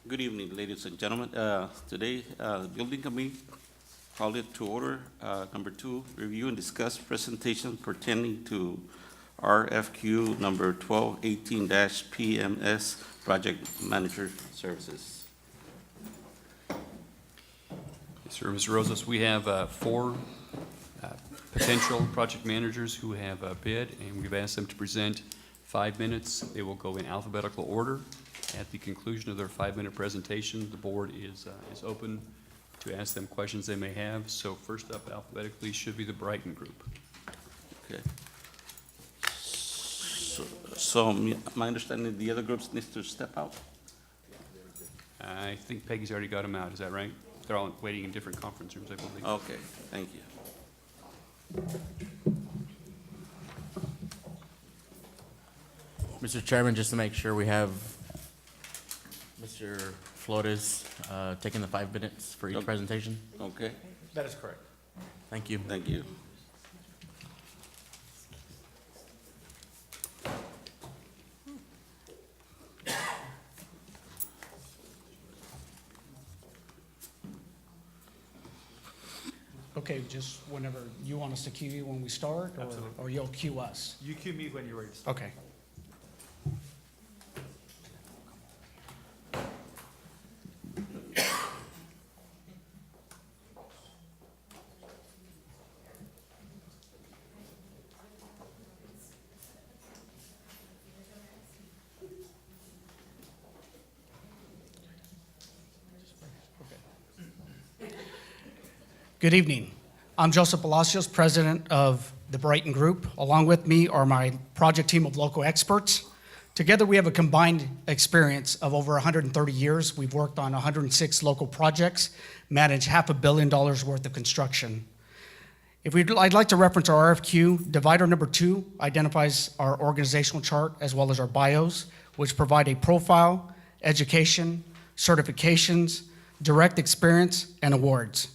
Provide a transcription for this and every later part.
Good evening, ladies and gentlemen. Today, the Building Committee called it to order. Number 2, review and discuss presentation pertaining to RFQ number 1218-PMS, Project Manager Services. Yes, sir, Mr. Rosas, we have 4 potential project managers who have bid, and we've asked them to present 5 minutes. They will go in alphabetical order. At the conclusion of their 5-minute presentation, the board is open to ask them questions they may have. So first up alphabetically should be the Brighton Group. Okay. So my understanding, the other groups needs to step out? I think Peggy's already got them out, is that right? They're all waiting in different conference rooms, I believe. Okay, thank you. Mr. Chairman, just to make sure we have Mr. Flores taking the 5 minutes for each Okay. presentation. Okay, That is correct. Thank you. thank you. Okay, just whenever you want us to cue you when we start, or you'll cue us? You cue me when you're ready to start. Okay. Good evening. I'm Joseph Palacios, president of the Brighton Group. Along with me are my project team of local experts. Together, we have a combined experience of over 130 years. We've worked on 106 local projects, managed $500 million worth of construction. I'd like to reference our RFQ. Divider number 2 identifies our organizational chart as well as our bios, which provide a profile, education, certifications, direct experience, and awards.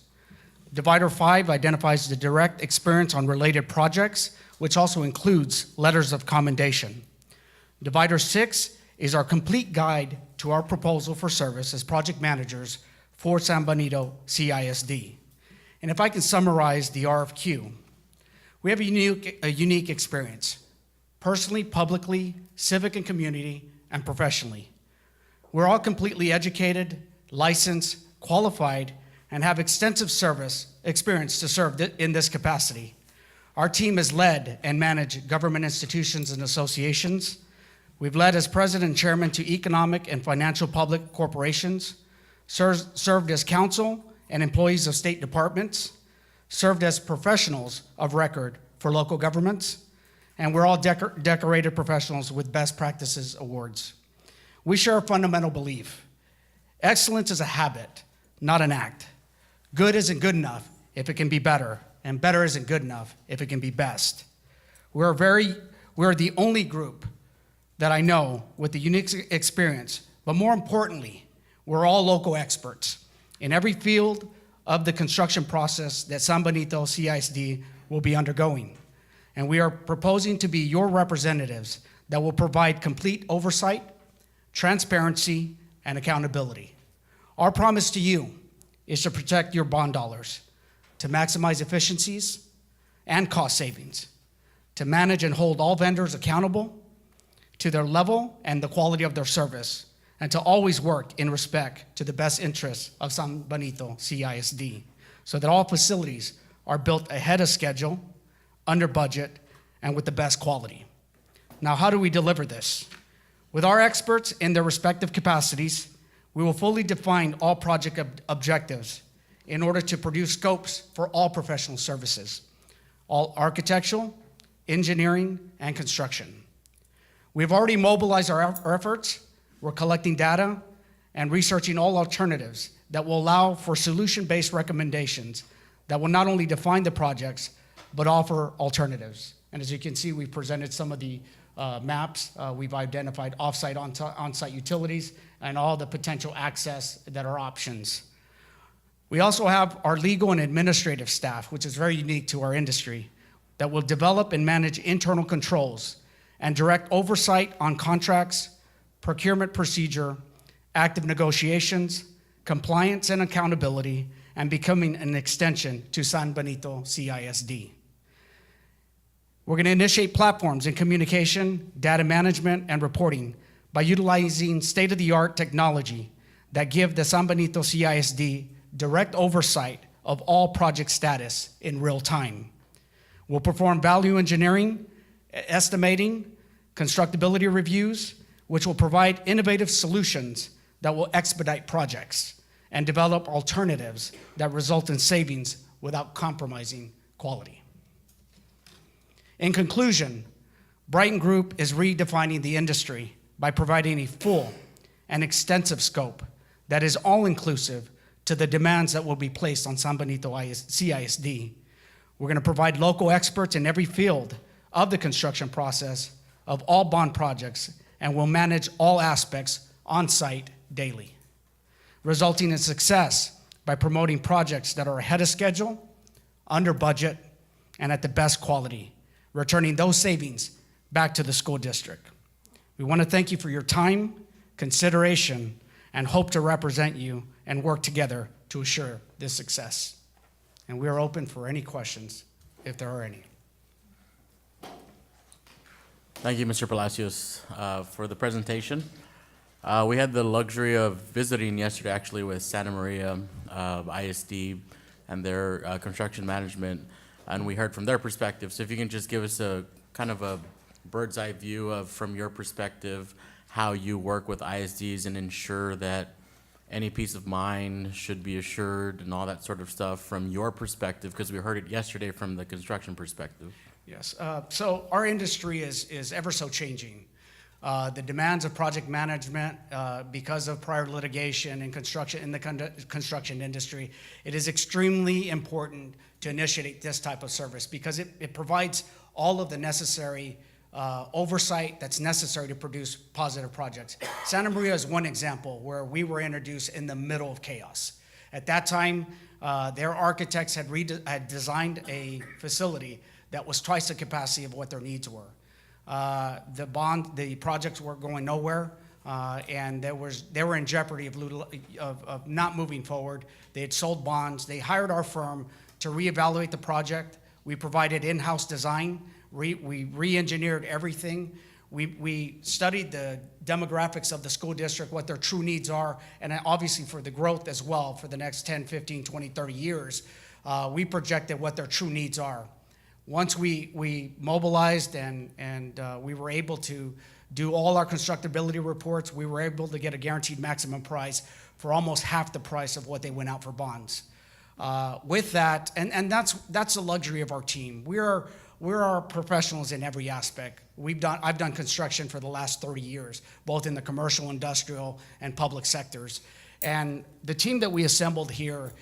Divider 5 identifies the direct experience on related projects, which also includes letters of commendation. Divider 6 is our complete guide to our proposal for service as project managers for San Benito CISD. And if I can summarize the RFQ, we have a unique experience, personally, publicly, civic and community, and professionally. We're all completely educated, licensed, qualified, and have extensive service experience to serve in this capacity. Our team has led and managed government institutions and associations. We've led as president and chairman to economic and financial public corporations, served as counsel and employees of state departments, served as professionals of record for local governments, and we're all decorated professionals with best practices awards. We share a fundamental belief. Excellence is a habit, not an act. Good isn't good enough if it can be better, and better isn't good enough if it can be best. We're the only group that I know with the unique experience, but more importantly, we're all local experts in every field of the construction process that San Benito CISD will be undergoing. And we are proposing to be your representatives that will provide complete oversight, transparency, and accountability. Our promise to you is to protect your bond dollars, to maximize efficiencies and cost savings, to manage and hold all vendors accountable to their level and the quality of their service, and to always work in respect to the best interests of San Benito CISD, so that all facilities are built ahead of schedule, under budget, and with the best quality. Now, how do we deliver this? With our experts in their respective capacities, we will fully define all project objectives in order to produce scopes for all professional services, all architectural, engineering, and construction. We've already mobilized our efforts. We're collecting data and researching all alternatives that will allow for solution-based recommendations that will not only define the projects, but offer alternatives. And as you can see, we've presented some of the maps. We've identified off-site, on-site utilities, and all the potential access that are options. We also have our legal and administrative staff, which is very unique to our industry, that will develop and manage internal controls and direct oversight on contracts, procurement procedure, active negotiations, compliance and accountability, and becoming an extension to San Benito CISD. We're going to initiate platforms in communication, data management, and reporting by utilizing state-of-the-art technology that give the San Benito CISD direct oversight of all project status in real time. We'll perform value engineering, estimating, constructability reviews, which will provide innovative solutions that will expedite projects and develop alternatives that result in savings without compromising quality. In conclusion, Brighton Group is redefining the industry by providing a full and extensive scope that is all-inclusive to the demands that will be placed on San Benito CISD. We're going to provide local experts in every field of the construction process of all bond projects, and will manage all aspects on-site daily, resulting in success by promoting projects that are ahead of schedule, under budget, and at the best quality, returning those savings back to the school district. We want to thank you for your time, consideration, and hope to represent you and work together to assure this success. And we are open for any questions, if there are any. Thank you, Mr. Palacios, for the presentation. We had the luxury of visiting yesterday, actually, with Santa Maria ISD and their construction management, and we heard from their perspective. So if you can just give us a kind of a bird's eye view of, from your perspective, how you work with ISDs and ensure that any peace of mind should be assured and all that sort of stuff from your perspective, because we heard it yesterday from the construction perspective. Yes, so our industry is ever so changing. The demands of project management, because of prior litigation and construction in the construction industry, it is extremely important to initiate this type of service because it provides all of the necessary oversight that's necessary to produce positive projects. Santa Maria is one example where we were introduced in the middle of chaos. At that time, their architects had designed a facility that was twice the capacity of what their needs were. The projects were going nowhere, and they were in jeopardy of not moving forward. They had sold bonds. They hired our firm to reevaluate the project. We provided in-house design. We re-engineered everything. We studied the demographics of the school district, what their true needs are, and obviously for the growth as well for the next 10, 15, 20, 30 years, we projected what their true needs are. Once we mobilized and we were able to do all our constructability reports, we were able to get a guaranteed maximum price for almost half the price of what they went out for bonds. With that, and that's the luxury of our team. We're professionals in every aspect. I've done construction for the last 30 years, both in the commercial, industrial, and public sectors. And the team that we assembled here,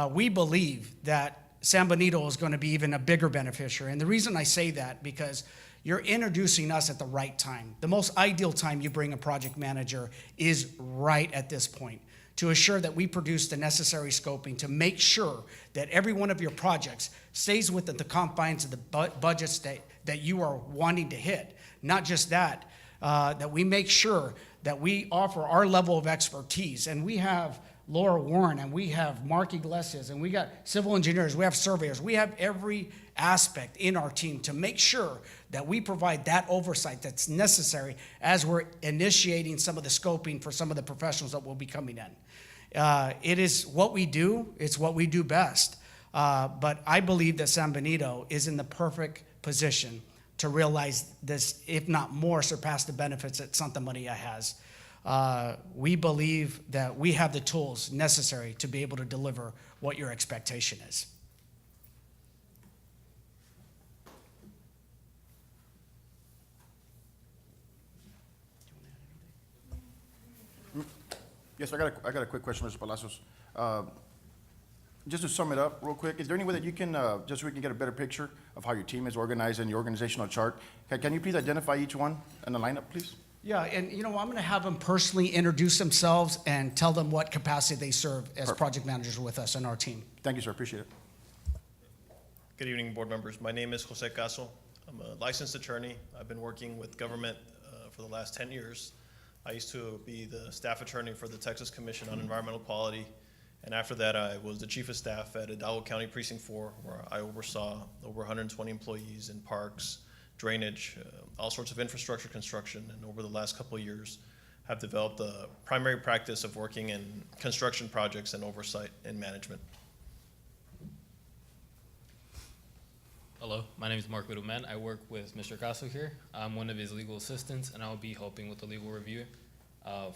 we believe that San Benito is going to be even a bigger beneficiary. And the reason I say that, because you're introducing us at the right time. The most ideal time you bring a project manager is right at this point, to assure that we produce the necessary scoping to make sure that every one of your projects stays within the confines of the budgets that you are wanting to hit. Not just that, that we make sure that we offer our level of expertise. And we have Laura Warren, and we have Mark Iglesias, and we got civil engineers, we have surveyors, we have every aspect in our team to make sure that we provide that oversight that's necessary as we're initiating some of the scoping for some of the professionals that will be coming in. It is what we do, it's what we do best. But I believe that San Benito is in the perfect position to realize this, if not more, surpass the benefits that Santa Maria has. We believe that we have the tools necessary to be able to deliver what your expectation is. Yes, I got a quick question, Mr. Palacios. Just to sum it up real quick, is there any way that you can, just so we can get a better picture of how your team is organized and your organizational chart, can you please identify each one in the lineup, please? Yeah, and I'm going to have them personally introduce themselves and tell them what capacity they serve as project managers with us and our team. Thank you, sir, appreciate it. Good evening, board members. My name is Jose Caso. I'm a licensed attorney. I've been working with government for the last 10 years. I used to be the staff attorney for the Texas Commission on Environmental Quality. And after that, I was the chief of staff at Hidalgo County Precinct 4, where I oversaw over 120 employees in parks, drainage, all sorts of infrastructure construction. And over the last couple of years, have developed a primary practice of working in construction projects and oversight and management. Hello, my name is Mark Littleman. I work with Mr. Caso here. I'm one of his legal assistants, and I'll be helping with the legal review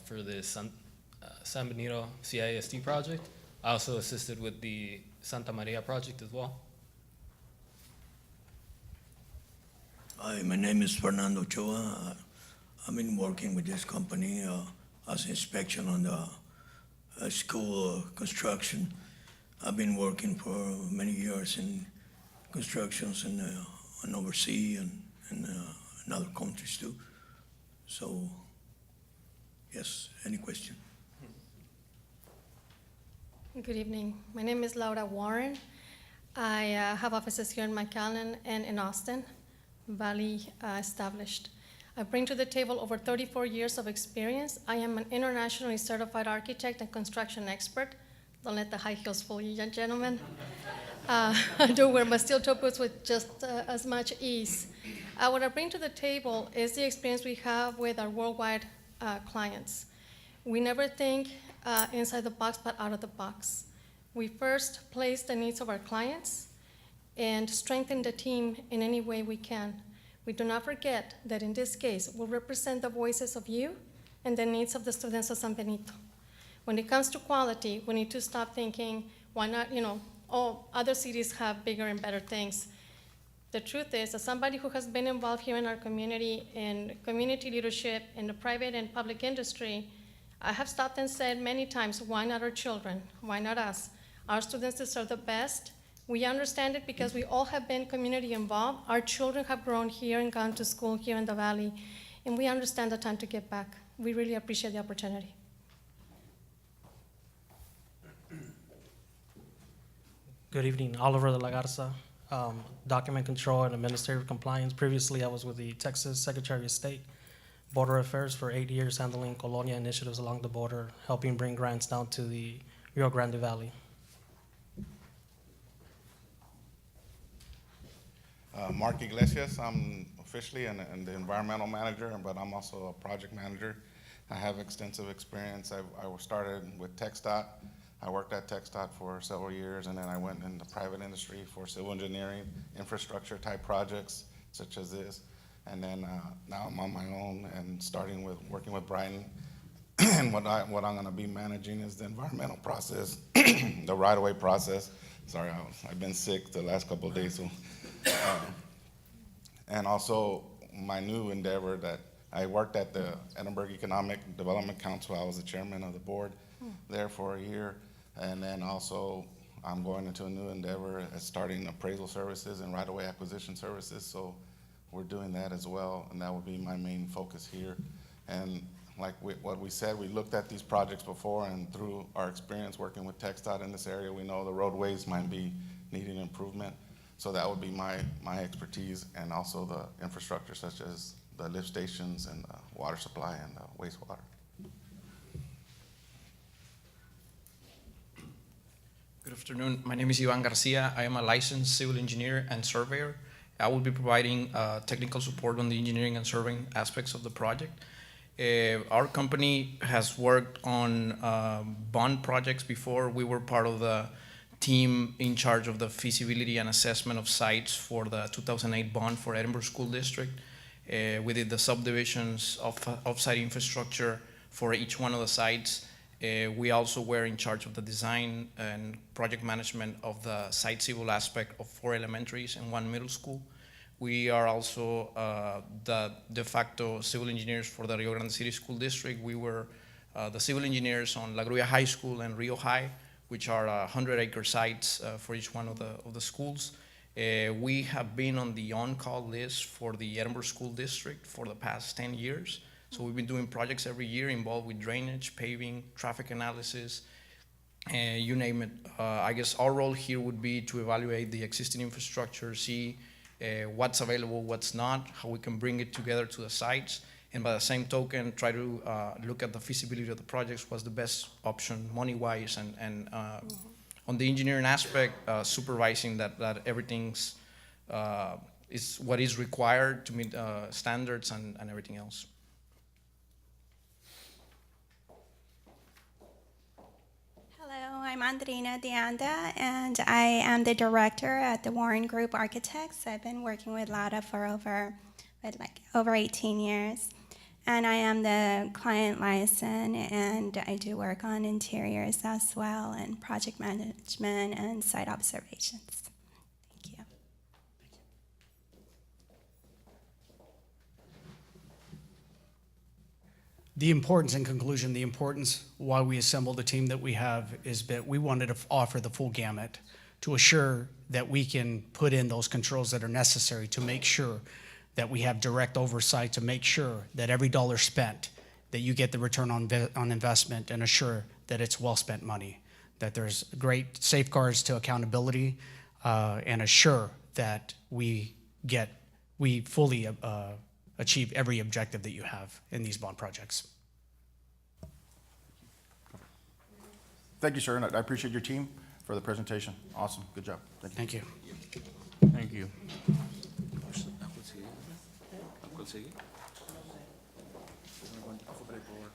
for the San Benito CISD project. I also assisted with the Santa Maria project as well. Hi, my name is Fernando Ochoa. I've been working with this company as inspection on the school construction. I've been working for many years in constructions and overseas and in other countries too. So, yes, any question? Good evening. My name is Laura Warren. I have offices here in McAllen and in Austin, Valley established. I bring to the table over 34 years of experience. I am an internationally certified architect and construction expert. Don't let the high heels fool you, gentlemen. I do wear my steel-toe boots with just as much ease. What I bring to the table is the experience we have with our worldwide clients. We never think inside the box, but out of the box. We first place the needs of our clients and strengthen the team in any way we can. We do not forget that in this case, we represent the voices of you and the needs of the students of San Benito. When it comes to quality, we need to stop thinking, why not, oh, other cities have bigger and better things. The truth is, as somebody who has been involved here in our community in community leadership in the private and public industry, I have stopped and said many times, why not our children? Why not us? Our students deserve the best. We understand it because we all have been community involved. Our children have grown here and gone to school here in the Valley, and we understand the time to get back. We really appreciate the opportunity. Good evening, Oliver de la Garza, Document Control and Administrative Compliance. Previously, I was with the Texas Secretary of State, Border Affairs for 8 years, handling Colonia initiatives along the border, helping bring grants down to the Rio Grande Valley. Mark Iglesias, I'm officially the environmental manager, but I'm also a project manager. I have extensive experience. I started with TxDOT. I worked at TxDOT for several years, and then I went into private industry for civil engineering, infrastructure type projects such as this. And then now I'm on my own and starting with working with Brighton. And what I'm gonna be managing is the environmental process, the right-of-way process. Sorry, I've been sick the last couple of days, so. And also my new endeavor that I worked at the Edinburgh Economic Development Council. I was the chairman of the board there for a year. And then also I'm going into a new endeavor as starting appraisal services and right-of-way acquisition services. So we're doing that as well, and that will be my main focus here. And like what we said, we looked at these projects before, and through our experience working with TxDOT in this area, we know the roadways might be needing improvement. So that would be my expertise, and also the infrastructure such as the lift stations and the water supply and the wastewater. Good afternoon. My name is Ivan Garcia. I am a licensed civil engineer and surveyor. I will be providing technical support on the engineering and surveying aspects of the project. Our company has worked on bond projects before. We were part of the team in charge of the feasibility and assessment of sites for the 2008 bond for Edinburgh School District. We did the subdivisions of site infrastructure for each one of the sites. We also were in charge of the design and project management of the site civil aspect of 4 elementaries and 1 middle school. We are also the de facto civil engineers for the Rio Grande City School District. We were the civil engineers on La Grulla High School and Rio High, which are 100-acre sites for each one of the schools. We have been on the on-call list for the Edinburgh School District for the past 10 years. So we've been doing projects every year involved with drainage, paving, traffic analysis, you name it. I guess our role here would be to evaluate the existing infrastructure, see what's available, what's not, how we can bring it together to the sites, and by the same token, try to look at the feasibility of the projects, what's the best option money-wise, and on the engineering aspect, supervising that everything's is what is required to meet standards and everything else. Hello, I'm Andrina Deanda, and I am the director at the Warren Group Architects. I've been working with LADA for over 18 years, and I am the client liaison, and I do work on interiors as well, and project management and site observations. Thank you. The importance, in conclusion, the importance why we assembled the team that we have is that we wanted to offer the full gamut to assure that we can put in those controls that are necessary to make sure that we have direct oversight, to make sure that every dollar spent, that you get the return on investment, and assure that it's well-spent money, that there's great safeguards to accountability, and assure that we fully achieve every objective that you have in these bond projects. Thank you, sir, and I appreciate your team for the presentation. Awesome, good job. Thank you. Thank you. Thank you.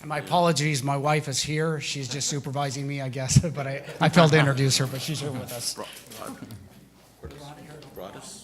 And my apologies, my wife is here. She's just supervising me, I guess, but I failed to introduce her, but she's here with us. Broadus.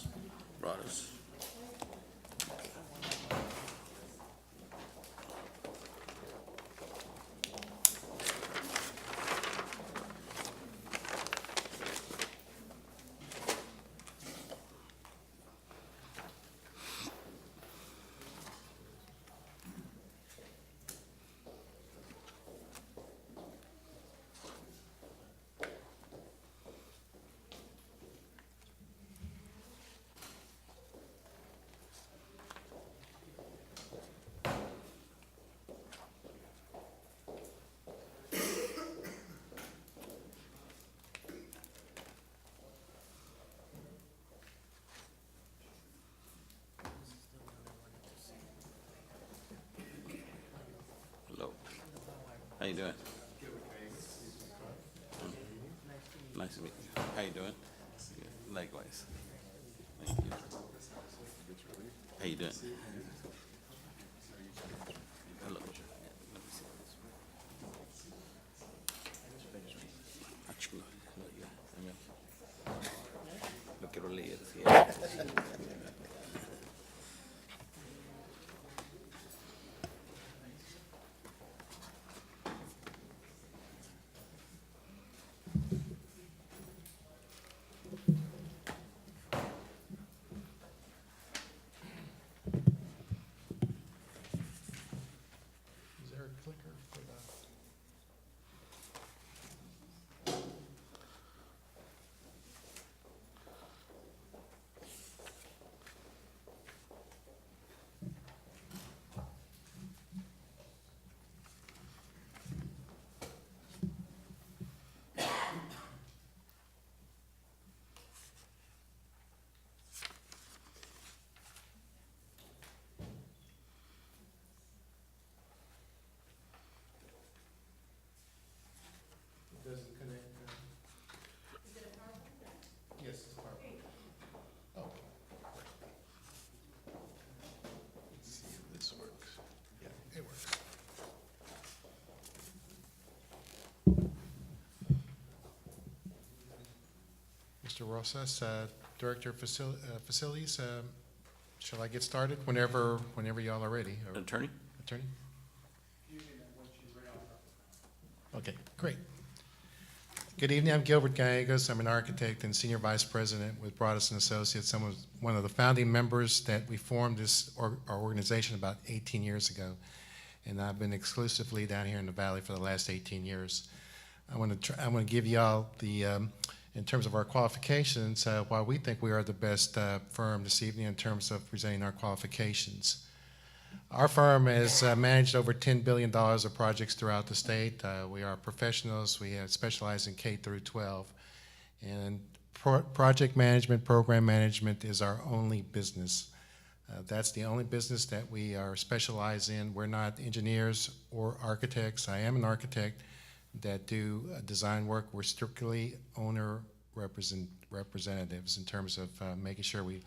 Hello. How you doing? Nice to meet you. How you doing? Likewise. Thank you. How you doing? Hello. Lo quiero leer, sí. Is there a clicker for that? Doesn't connect. Is it a PowerPoint? Yes, it's a PowerPoint. Oh. Let's see if this works. Yeah, it works. Mr. Rosas, Director of Facilities, shall I get started whenever y'all are ready? Or- Attorney? Attorney? Okay, great. Good evening, I'm Gilbert Gallegos. I'm an architect and Senior Vice President with Broadus & Associates. I'm one of the founding members that we formed our organization about 18 years ago. And I've been exclusively down here in the Valley for the last 18 years. I want to give y'all in terms of our qualifications, why we think we are the best firm this evening in terms of presenting our qualifications. Our firm has managed over $10 billion of projects throughout the state. We are professionals. We specialize in K through 12. And project management, program management is our only business. That's the only business that we are specialized in. We're not engineers or architects. I am an architect that do design work. We're strictly owner representatives in terms of making sure we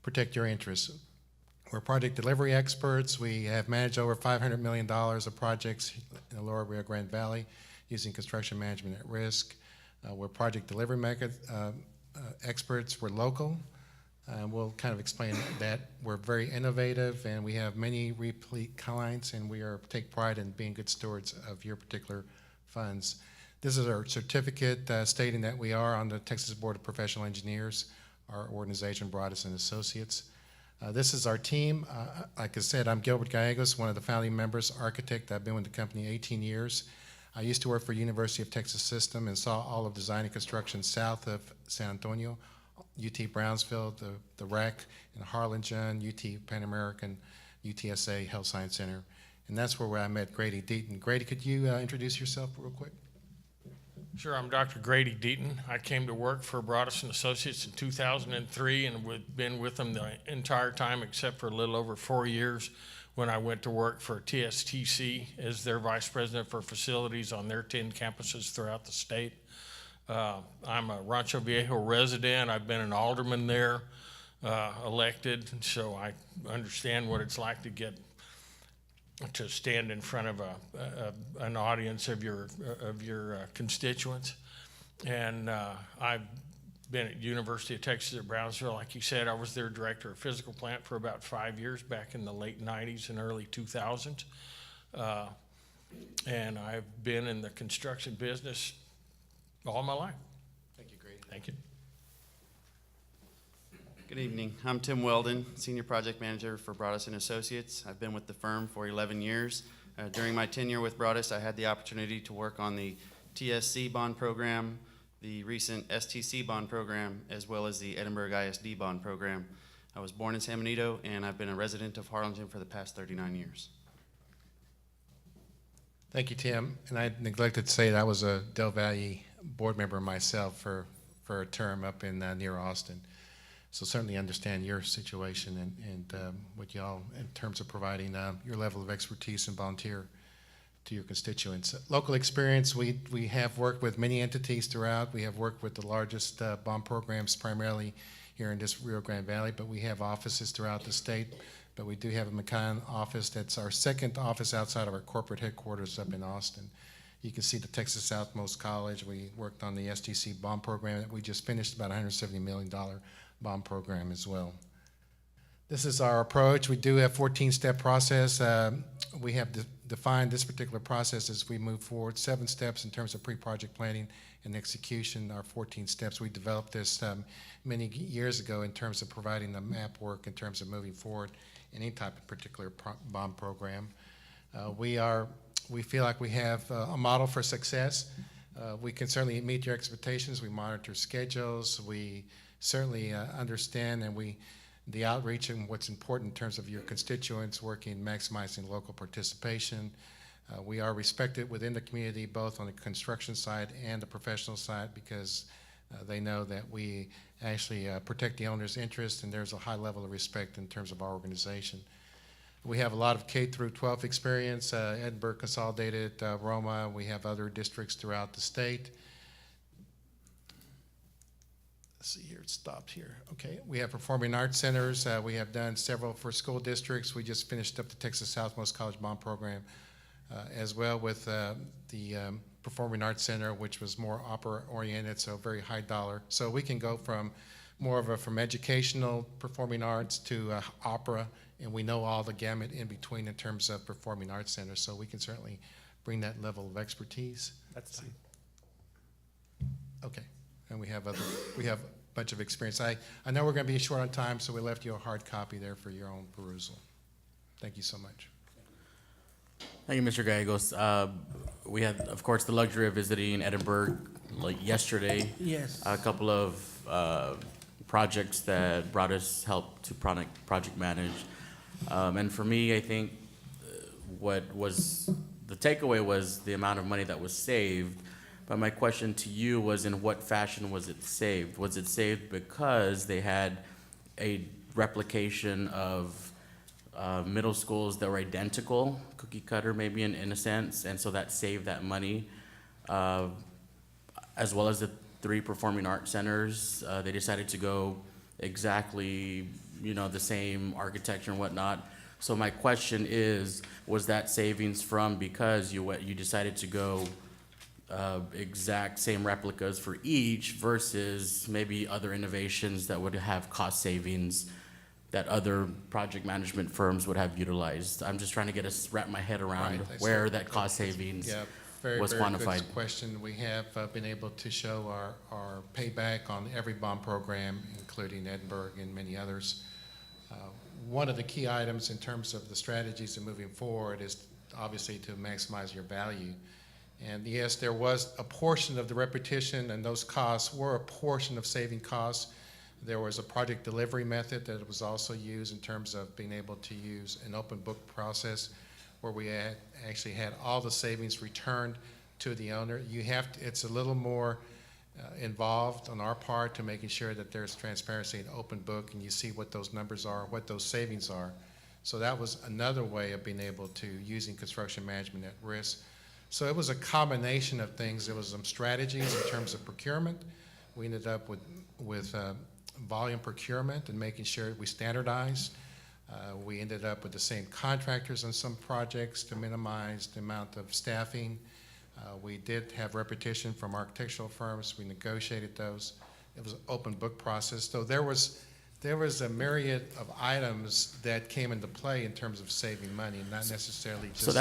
protect your interests. We're project delivery experts. We have managed over $500 million of projects in the Lower Rio Grande Valley using construction management at risk. We're project delivery experts. We're local. We'll kind of explain that. We're very innovative, and we have many repeat clients, and we take pride in being good stewards of your particular funds. This is our certificate stating that we are on the Texas Board of Professional Engineers, our organization, Broadus and Associates. This is our team. Like I said, I'm Gilbert Gallegos, one of the founding members, architect. I've been with the company 18 years. I used to work for University of Texas System and saw all of design and construction south of San Antonio, UT Brownsville, the REC in Harlingen, UT Pan American, UTSA Health Science Center. And that's where I met Grady Deaton. Grady, could you introduce yourself real quick? Sure, I'm Dr. Grady Deaton. I came to work for Broadus and Associates in 2003 and been with them the entire time except for a little over 4 years when I went to work for TSTC as their vice president for facilities on their 10 campuses throughout the state. I'm a Rancho Viejo resident. I've been an alderman there, elected, so I understand what it's like to stand in front of an audience of your constituents. And I've been at University of Texas at Brownsville. Like you said, I was their director of physical plant for about 5 years back in the late 90s and early 2000s. And I've been in the construction business all my life. Thank you, Grady. Thank you. Good evening. I'm Tim Weldon, Senior Project Manager for Broadus and Associates. I've been with the firm for 11 years. During my tenure with Broadus, I had the opportunity to work on the TSC bond program, the recent STC bond program, as well as the Edinburgh ISD bond program. I was born in San Benito, and I've been a resident of Harlingen for the past 39 years. Thank you, Tim. And I neglected to say that I was a Del Valle board member myself for a term up in near Austin. So certainly understand your situation and what y'all, in terms of providing your level of expertise and volunteer to your constituents. Local experience, we have worked with many entities throughout. We have worked with the largest bond programs primarily here in this Rio Grande Valley, but we have offices throughout the state. But we do have a McCann office. That's our second office outside of our corporate headquarters up in Austin. You can see the Texas Southmost College. We worked on the STC bond program that we just finished, about $170 million bond program as well. This is our approach. We do have 14-step process. We have defined this particular process as we move forward, 7 steps in terms of pre-project planning and execution, our 14 steps. We developed this many years ago in terms of providing the map work in terms of moving forward in any type of particular bond program. We feel like we have a model for success. We can certainly meet your expectations. We monitor schedules. We certainly understand the outreach and what's important in terms of your constituents, working, maximizing local participation. We are respected within the community, both on the construction side and the professional side, because they know that we actually protect the owner's interest, and there's a high level of respect in terms of our organization. We have a lot of K through 12 experience, Edinburgh Consolidated, Roma. We have other districts throughout the state. Let's see here, it stopped here. Okay, we have performing arts centers. We have done several for school districts. We just finished up the Texas Southmost College Bond Program as well with the Performing Arts Center, which was more opera-oriented, so very high dollar. So we can go from more of from educational performing arts to opera, and we know all the gamut in between in terms of performing arts centers, so we can certainly bring that level of expertise. That's fine. Okay, and we have a bunch of experience. I know we're going to be short on time, so we left you a hard copy there for your own perusal. Thank you so much. Thank you, Mr. Gallegos. We had, of course, the luxury of visiting Edinburgh like yesterday. Yes. A couple of projects that Broadus helped to project manage. And for me, I think what was the takeaway was the amount of money that was saved. But my question to you was, in what fashion was it saved? Was it saved because they had a replication of middle schools that were identical, cookie cutter maybe in a sense, and so that saved that money. As well as the 3 performing arts centers, they decided to go exactly, the same architecture and whatnot. So my question is, was that savings from because you decided to go exact same replicas for each versus maybe other innovations that would have cost savings that other project management firms would have utilized? I'm just trying to wrap my head around Right, where that cost savings Yeah, very, was very quantified. good question. We have been able to show our payback on every bond program, including Edinburgh and many others. One of the key items in terms of the strategies of moving forward is obviously to maximize your value. And yes, there was a portion of the repetition, and those costs were a portion of saving costs. There was a project delivery method that was also used in terms of being able to use an open book process where we actually had all the savings returned to the owner. It's a little more involved on our part to making sure that there's transparency in open book and you see what those numbers are, what those savings are. So that was another way of being able to using construction management at risk. So it was a combination of things. There was some strategies in terms of procurement. We ended up with volume procurement and making sure we standardize. We ended up with the same contractors on some projects to minimize the amount of staffing. We did have repetition from architectural firms. We negotiated those. It was an open book process. So there was a myriad of items that came into play in terms of saving money, not necessarily just. So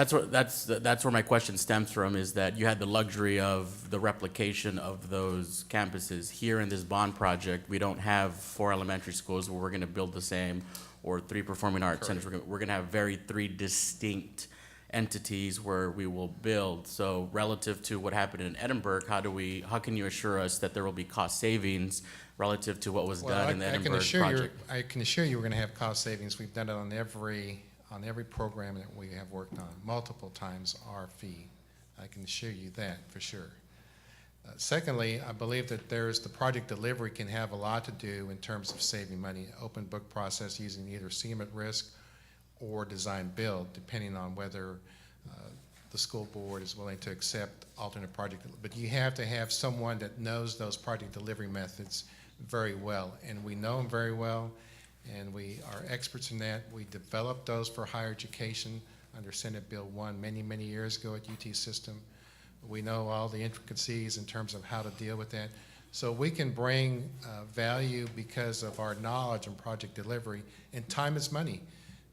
that's where my question stems from, is that you had the luxury of the replication of those campuses. Here in this bond project, we don't have 4 elementary schools where we're going to build the same, or 3 performing arts centers. We're going to have 3 distinct entities where we will build. So relative to what happened in Edinburgh, how can you assure us that there will be cost savings relative to what was done in the Edinburgh project? I can assure you we're going to have cost savings. We've done it on every program that we have worked on, multiple times our fee. I can assure you that for sure. Secondly, I believe that the project delivery can have a lot to do in terms of saving money. Open book process using either CM at risk or design build, depending on whether the school board is willing to accept alternate project. But you have to have someone that knows those project delivery methods very well, and we know them very well, and we are experts in that. We developed those for higher education under Senate Bill 1 many, many years ago at UT System. We know all the intricacies in terms of how to deal with that. So we can bring value because of our knowledge in project delivery, and time is money.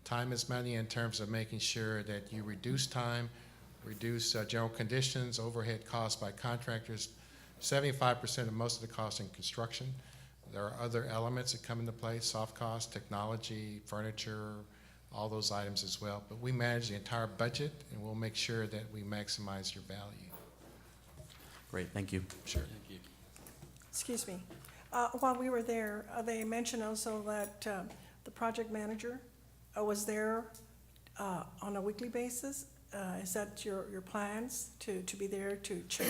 Time is money in terms of making sure that you reduce time, reduce general conditions, overhead costs by contractors, 75% of most of the costs in construction. There are other elements that come into play, soft costs, technology, furniture, all those items as well. But we manage the entire budget, and we'll make sure that we maximize your value. Great, thank you. Sure. Thank you. Excuse me. While we were there, they mentioned also that the project manager was there on a weekly basis. Is that your plans to be there to check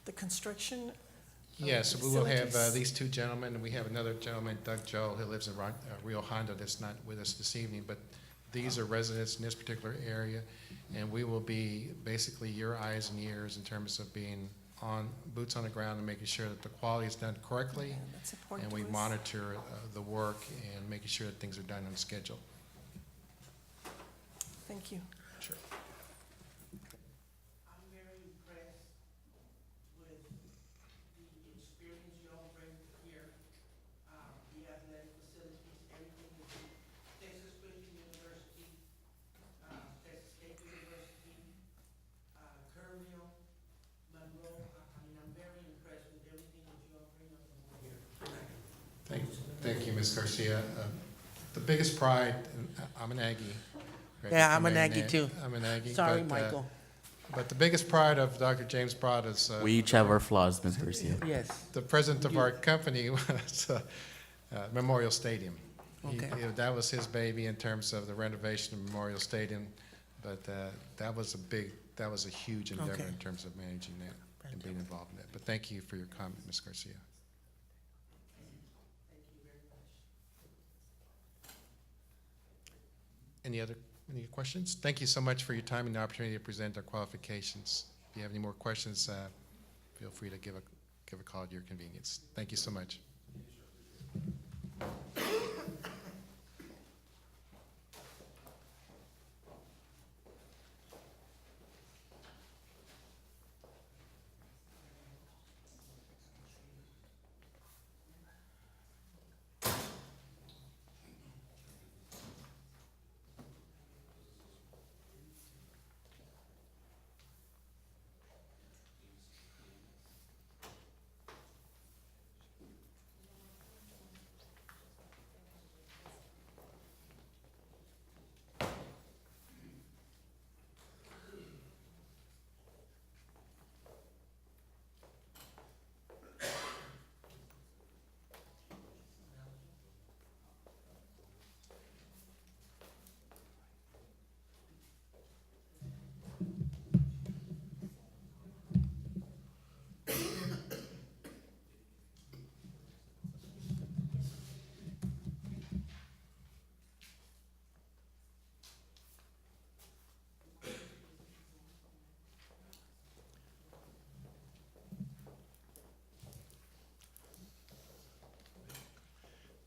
the construction? Yes, we will have facilities? these 2 gentlemen, and we have another gentleman, Doug Joel, who lives in Rio Hondo, that's not with us this evening, but these are residents in this particular area, and we will be basically your eyes and ears in terms of being boots on the ground and making sure that the quality is done correctly, Yeah, that's important and we to us. monitor the work and making sure that things are done on schedule. Thank you. Sure. I'm very impressed with the experience you all bring here, the athletic facilities, everything you do. Texas Christian University, Texas State University, Kerrville, Monroe. I mean, I'm very impressed with everything that you all bring up here. Thank you, Ms. Garcia. The biggest pride, and I'm an Aggie. Yeah, I'm an Aggie too. I'm an Aggie. Sorry, but, Michael. But the biggest pride of Dr. James Broad is We each have our flaws, Ms. Garcia. Yes. the president of our company was Memorial Stadium. Okay. That was his baby in terms of the renovation of Memorial Stadium, but that was a huge endeavor Okay. in terms of managing that and being involved in that. But thank you for your comment, Ms. Garcia. Any questions? Thank you so much for your time and the opportunity to present our qualifications. If you have any more questions, feel free to give a call at your convenience. Thank you so much.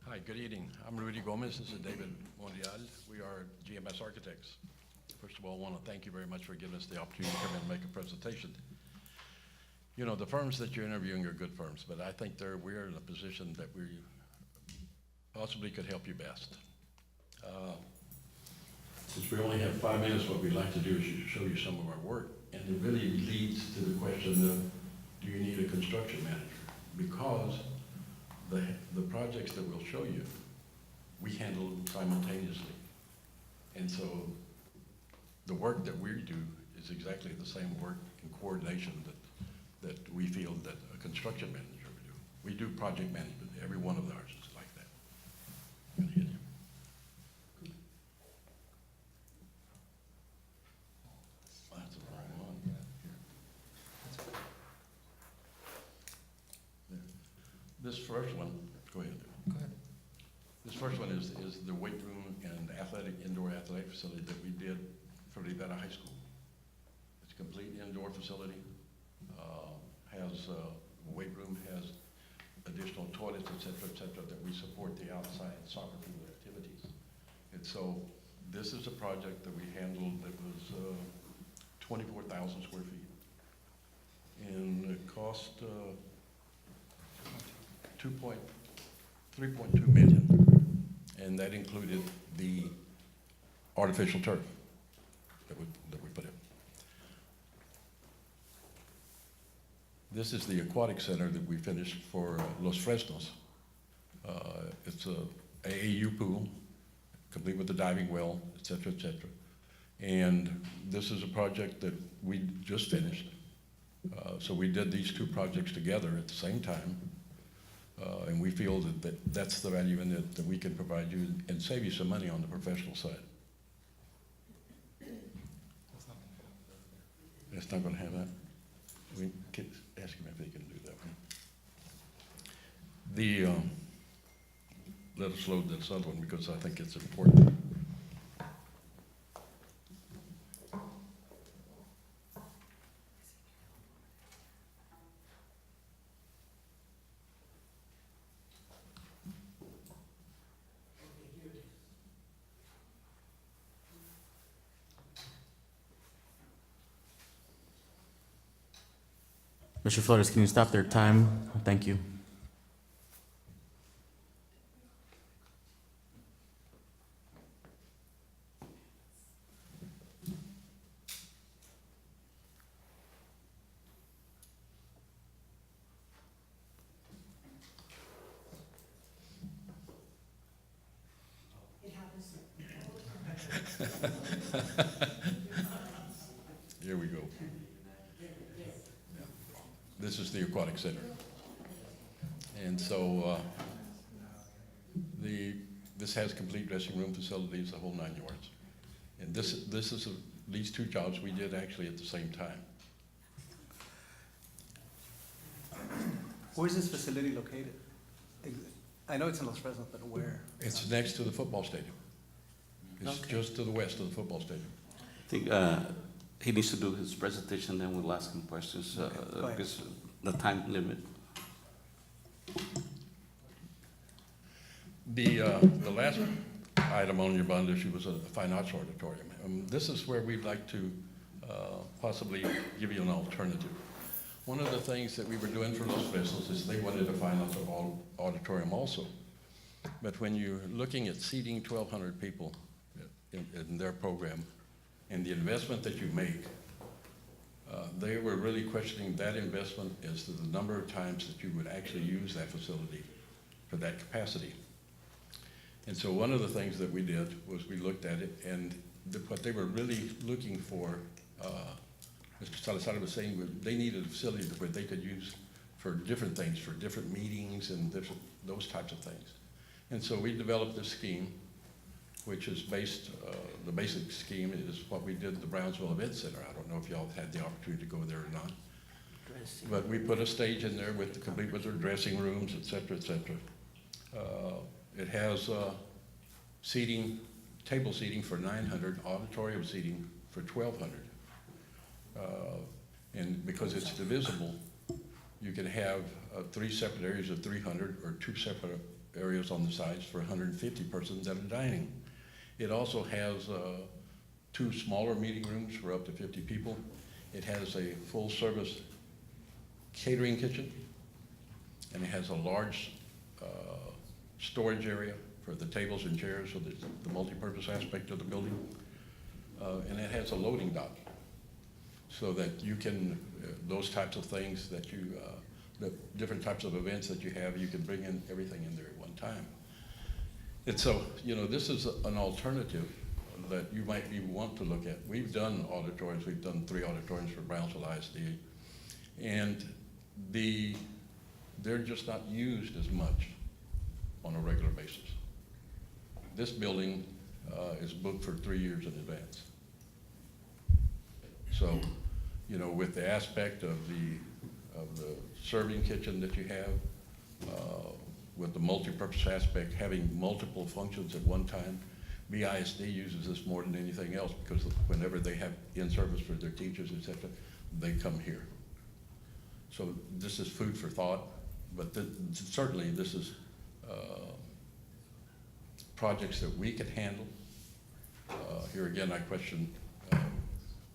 Hi, good evening. I'm Rudy Gomez. This is David Mondial. We are GMS Architects. First of all, I want to thank you very much for giving us the opportunity to come in and make a presentation. You know, the firms that you're interviewing are good firms, but I think we're in a position that we possibly could help you best. Since we only have 5 minutes, what we'd like to do is show you some of our work, and it really leads to the question of, do you need a construction manager? Because the projects that we'll show you, we handle simultaneously. And so the work that we do is exactly the same work in coordination that we feel that a construction manager would do. We do project management. Every one of ours is like that. I'm gonna hit you. That's the wrong one. There. This first one, go ahead. Go ahead. This first one is the weight room and indoor athletic facility that we did for Rivera High School. It's a complete indoor facility, has weight room, has additional toilets, et cetera, that we support the outside soccer field activities. And so this is a project that we handled that was 24,000 square feet. And it cost 3.2 million. And that included the artificial turf that we put in. This is the aquatic center that we finished for Los Fresnos. It's a AAU pool, complete with the diving well, et cetera, et cetera. And this is a project that we just finished. So we did these two projects together at the same time. And we feel that that's the value in it, that we can provide you and save you some money on the professional side. It's not going to have that. We can ask him if they can do that one. Let us load this other one because I think it's important. Mr. Flores, can you stop their time? Thank you. Here we go. This is the aquatic center. And so this has complete dressing room facilities, the whole 9 yards. And this is these two jobs we did actually at the same time. Where is this facility located? I know it's in Los Fresnos, but where? It's next to the football stadium. It's Okay. just to the west of the football stadium. I think he needs to do his presentation, then we'll ask him questions, Go ahead. because the time limit. The last item on your bond issue was a fine arts auditorium. This is where we'd like to possibly give you an alternative. One of the things that we were doing for Los Besos is they wanted a fine arts auditorium also. But when you're looking at seating 1,200 people in their program and the investment that you make, they were really questioning that investment as to the number of times that you would actually use that facility for that capacity. And so one of the things that we did was we looked at it, and what they were really looking for, Mr. Salazar was saying, they needed a facility where they could use for different things, for different meetings and those types of things. And so we developed this scheme, which is based, the basic scheme is what we did at the Brownsville Event Center. I don't know if y'all had the opportunity to go there or not. But we put a stage in there with complete with their dressing rooms, et cetera, et cetera. It has seating, table seating for 900, auditorium seating for 1,200. And because it's divisible, you can have 3 separate areas of 300 or 2 separate areas on the sides for 150 persons that are dining. It also has 2 smaller meeting rooms for up to 50 people. It has a full-service catering kitchen, and it has a large storage area for the tables and chairs, so there's the multi-purpose aspect of the building. And it has a loading dock, so that you can, those types of things that you, the different types of events that you have, you can bring in everything in there at one time. And so, you know, this is an alternative that you might want to look at. We've done auditoriums, we've done 3 auditoriums for Brownsville ISD, and they're just not used as much on a regular basis. This building is booked for 3 years in advance. So, you know, with the aspect of the serving kitchen that you have, with the multi-purpose aspect, having multiple functions at one time, BISD uses this more than anything else because whenever they have in-service for their teachers, et cetera, they come here. So this is food for thought, but certainly this is projects that we could handle. Here again, I question,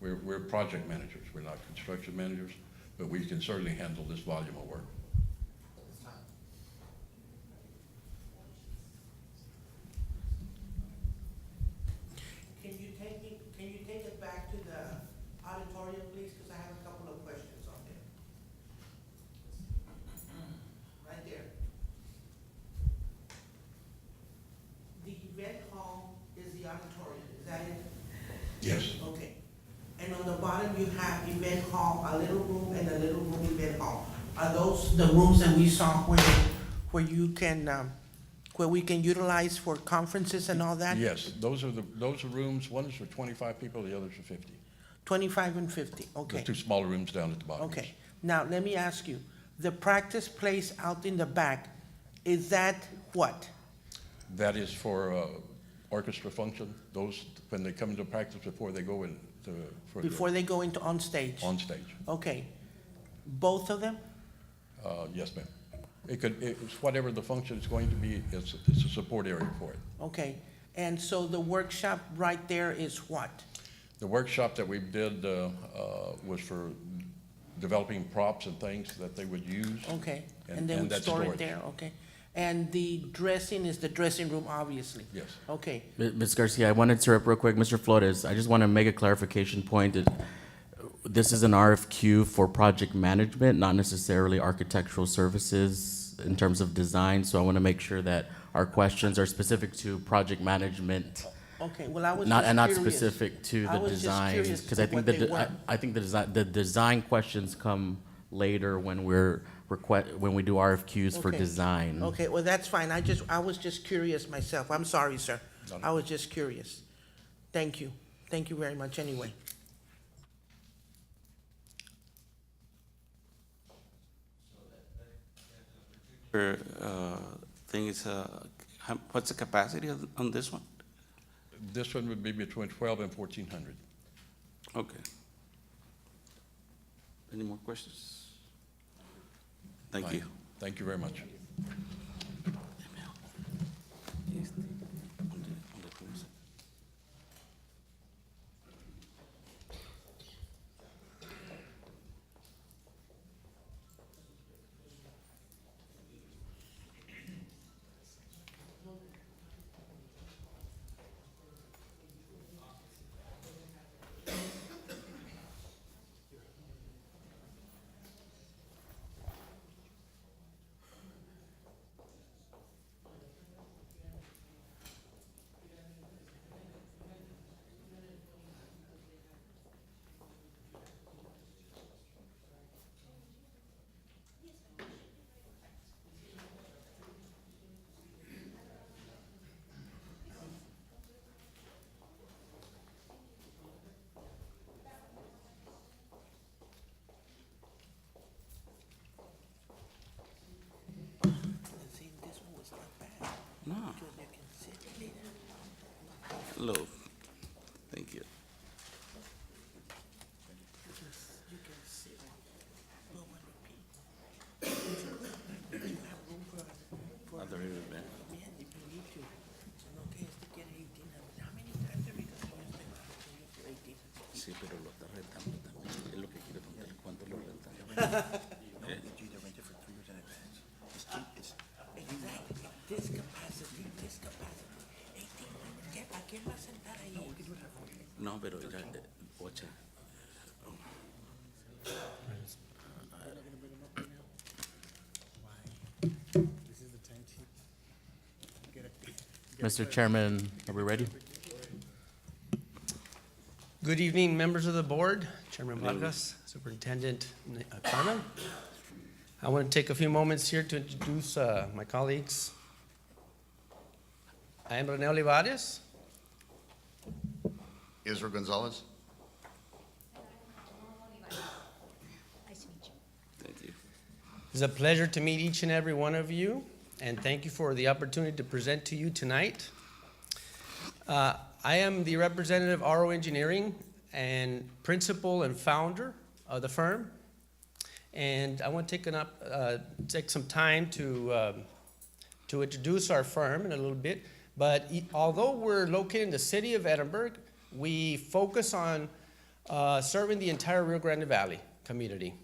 we're project managers, we're not construction managers, but we can certainly handle this volume of work. Can you take it back to the auditorium, please, because I have a couple of questions on there. Right there. The event hall is the auditorium, is that it? Yes. Okay. And on the bottom, you have event hall, a little room and a little room event hall. Are those the rooms that we saw where you can, where we can utilize for conferences and all that? Yes, those are rooms, one is for 25 people, the other's for 50. 25 and 50, okay. The 2 smaller rooms down at the bottom. Okay, now let me ask you, the practice place out in the back, is that what? That is for orchestra function, those, when they come into practice before they go in to. Before they go into on stage? On stage. Okay, both of them? Yes, ma'am. It's whatever the function is going to be, it's a support area for it. Okay, and so the workshop right there is what? The workshop that we did was for developing props and things that they would use. Okay, and they would that store it storage. there, okay. And the dressing is the dressing room, obviously? Yes. Okay, Ms. Garcia, I wanted to interrupt real quick. Mr. Flores, I just want to make a clarification point that this is an RFQ for project management, not necessarily architectural services in terms of design. So I want to make sure that our questions are specific to project management. okay, well, I was Not, just and not curious. specific to I the was just design, curious because I think what they were. I think the design questions come later when when we do RFQs for Okay. design. Okay, well, that's fine, I was just curious myself, I'm sorry, sir. I was just curious. Thank you very much anyway. Thing is, what's the capacity on this one? This one would be between 12 and 1,400. Okay. Any more questions? Thank Fine. you. Thank you very much. No. Hello. Thank you. Other event. Sí, pero lo está rentando también. Es lo que quiere preguntar, ¿cuánto lo rentan? No, pero ya, ocha. Mr. Chairman, are we ready? Good evening, members of the board, Chairman Good evening. Vargas, Superintendent Carmen. I want to take a few moments here to introduce my colleagues. I am Rene Olivares. Israel Gonzalez. Thank you. It's a pleasure to meet each and every one of you, and thank you for the opportunity to present to you tonight. I am the representative of RO Engineering and principal and founder of the firm. And I want to take some time to introduce our firm in a little bit. But although we're located in the city of Edinburgh, we focus on serving the entire Rio Grande Valley community.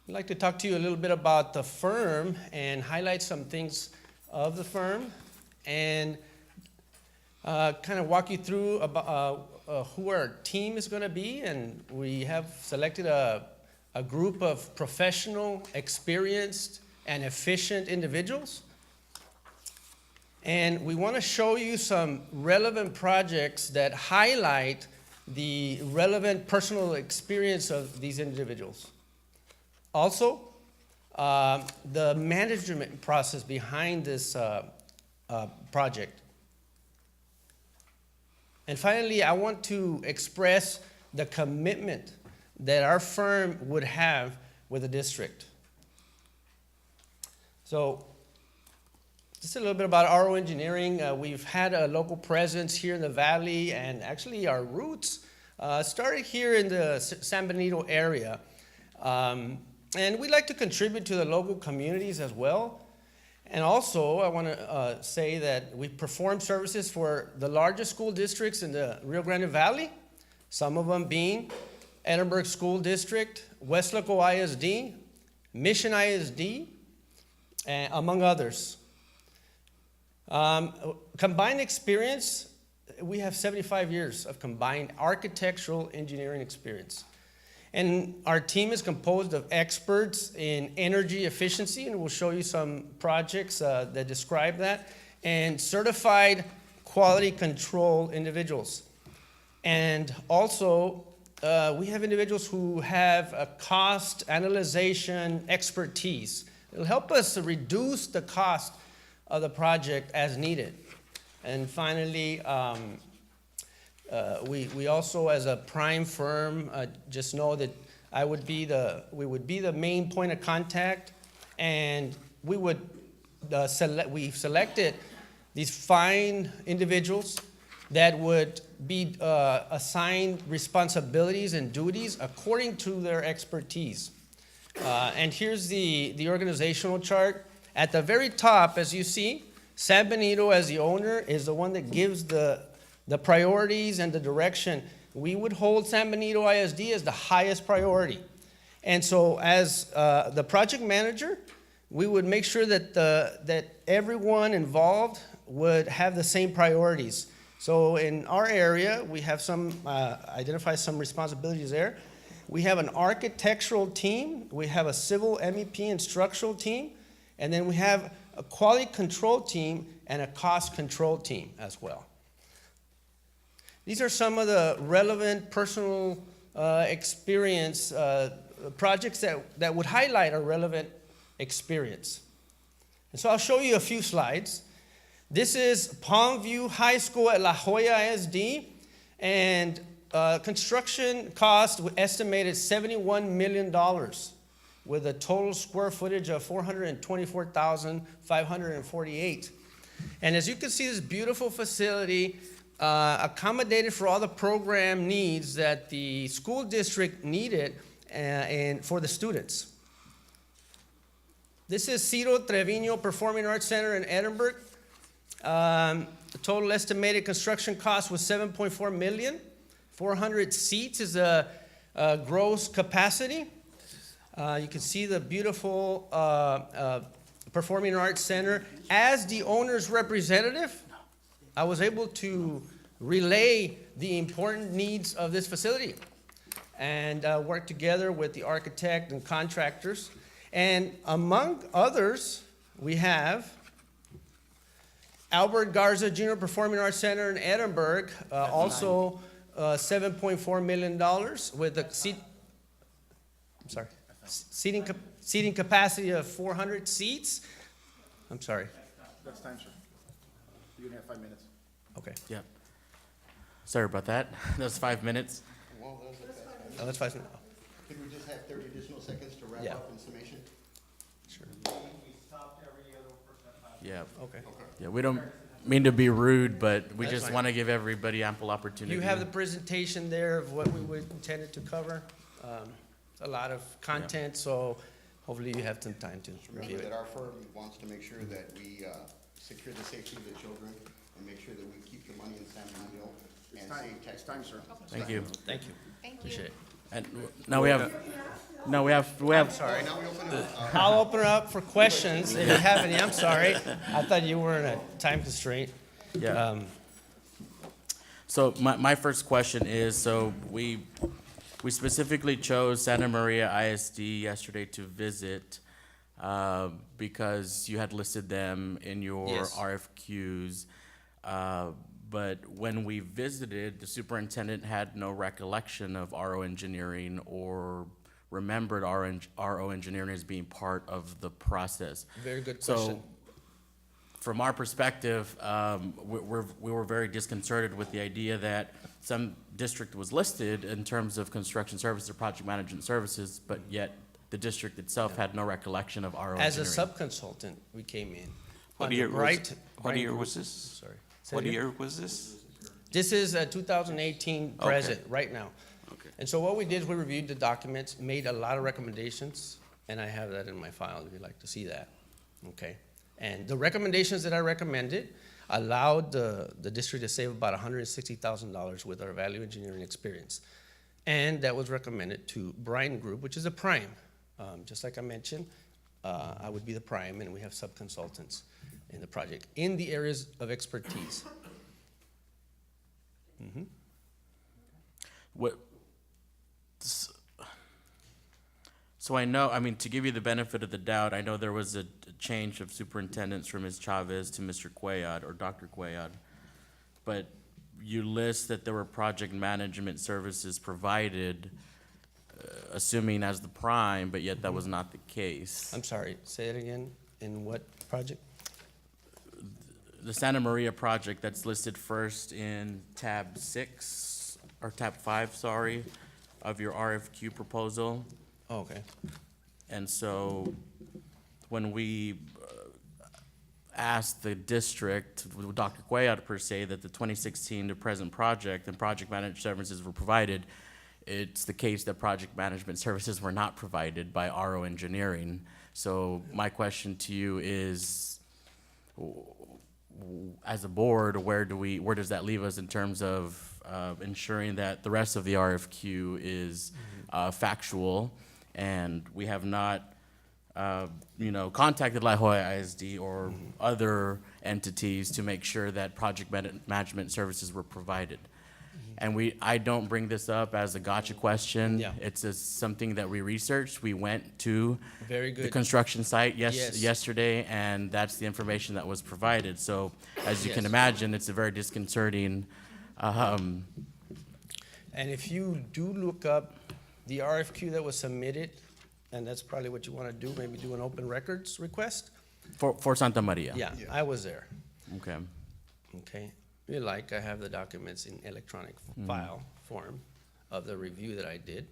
I'd like to talk to you a little bit about the firm and highlight some things of the firm and kind of walk you through about who our team is going to be. And we have selected a group of professional, experienced, and efficient individuals. And we want to show you some relevant projects that highlight the relevant personal experience of these individuals. Also, the management process behind this project. And finally, I want to express the commitment that our firm would have with the district. So, just a little bit about RO Engineering. We've had a local presence here in the valley, and actually our roots started here in the San Benito area. And we like to contribute to the local communities as well. And also, I want to say that we perform services for the largest school districts in the Rio Grande Valley, some of them being Edinburgh School District, Westlaco ISD, Mission ISD, among others. Combined experience, we have 75 years of combined architectural engineering experience. And our team is composed of experts in energy efficiency, and we'll show you some projects that describe that, and certified quality control individuals. And also, we have individuals who have a cost analyzation expertise. It'll help us to reduce the cost of the project as needed. And finally, we also, as a prime firm, just know that we would be the main point of contact, and we would we've selected these fine individuals that would be assigned responsibilities and duties according to their expertise. And here's the organizational chart. At the very top, as you see, San Benito, as the owner, is the one that gives the priorities and the direction. We would hold San Benito ISD as the highest priority. And so as the project manager, we would make sure that everyone involved would have the same priorities. So in our area, we have identify some responsibilities there. We have an architectural team, we have a civil MEP and structural team, and then we have a quality control team and a cost control team as well. These are some of the relevant personal experience projects that would highlight a relevant experience. And so I'll show you a few slides. This is Palmview High School at La Joya ISD, and construction cost estimated $71 million with a total square footage of 424,548. And as you can see, this beautiful facility accommodated for all the program needs that the school district needed and for the students. This is Ciro Trevino Performing Arts Center in Edinburgh. The total estimated construction cost was $7.4 million. 400 seats is a gross capacity. You can see the beautiful Performing Arts Center. As the owner's representative, I was able to relay the important needs of this facility and work together with the architect and contractors. And among others, we have Albert Garza Jr. Performing Arts Center in Edinburgh, also $7.4 million with a seating capacity of 400 seats. I'm sorry. That's time, sir. You're gonna have 5 minutes. Okay. Yep. Sorry about that. That was 5 minutes. Oh, that's 5 minutes. Could we just have 30 additional seconds to wrap up in summation? Sure. Yeah. Okay. Yeah, we don't mean to be rude, but we That's just fine. want to give everybody ample opportunity. You have the presentation there of what we would intended to cover. A lot of content, so hopefully you have some time to review Remember it. that our firm wants to make sure that we secure the safety of the children and make sure that we keep the money in San Benito and save tax. Time, sir. Thank you. Thank you. Appreciate it. And now we have. Sorry. Now we open it up. I'll open it up for questions if you have any. I'm sorry. I thought you were in a time constraint. Yeah. So my first question is, so we specifically chose Santa Maria ISD yesterday to visit because you had listed them in your Yes. RFQs. But when we visited, the superintendent had no recollection of RO Engineering or remembered RO Engineering as being part of the process. Very good So, question. from our perspective, we were very disconcerted with the idea that some district was listed in terms of construction services or project management services, but yet the district itself had no recollection of RO As a Engineering. subconsultant, we came in. What On the year Bright year Group. was this? Sorry. Say What it again? year was this? This is 2018 Okay. present, right now. Okay. And so what we did is we reviewed the documents, made a lot of recommendations, and I have that in my file if you'd like to see that. Okay. And the recommendations that I recommended allowed the district to save about $160,000 with our value engineering experience. And that was recommended to Bryan Group, which is a prime. Just like I mentioned, I would be the prime, and we have sub-consultants in the project in the areas of expertise. Mm-hmm. What? So I know, I mean, to give you the benefit of the doubt, I know there was a change of superintendents from Ms. Chavez to Mr. Cuellar or Dr. Cuellar, but you list that there were project management services provided, assuming as the prime, but yet that was not the case. I'm sorry, say it again. In what project? The Santa Maria project that's listed first in tab 6, or tab 5, sorry, of your RFQ proposal. Oh, okay. And so when we asked the district, Dr. Cuellar per se, that the 2016 to present project and project management services were provided. It's the case that project management services were not provided by RO Engineering. So my question to you is, as a board, where does that leave us in terms of ensuring that the rest of the RFQ is factual, and we have not contacted La Jolla ISD or other entities to make sure that project management services were provided. And I don't bring this up as a gotcha question. Yeah. It's something that we researched. We went to Very good. the construction site Yes. yesterday, and that's the information that was provided. So as you can Yes. imagine, it's a very disconcerting. And if you do look up the RFQ that was submitted, and that's probably what you want to do, maybe do an open records request. For Santa Maria. Yeah, I was there. Okay. Okay. If you like, I have the documents in electronic file form of the review that I did.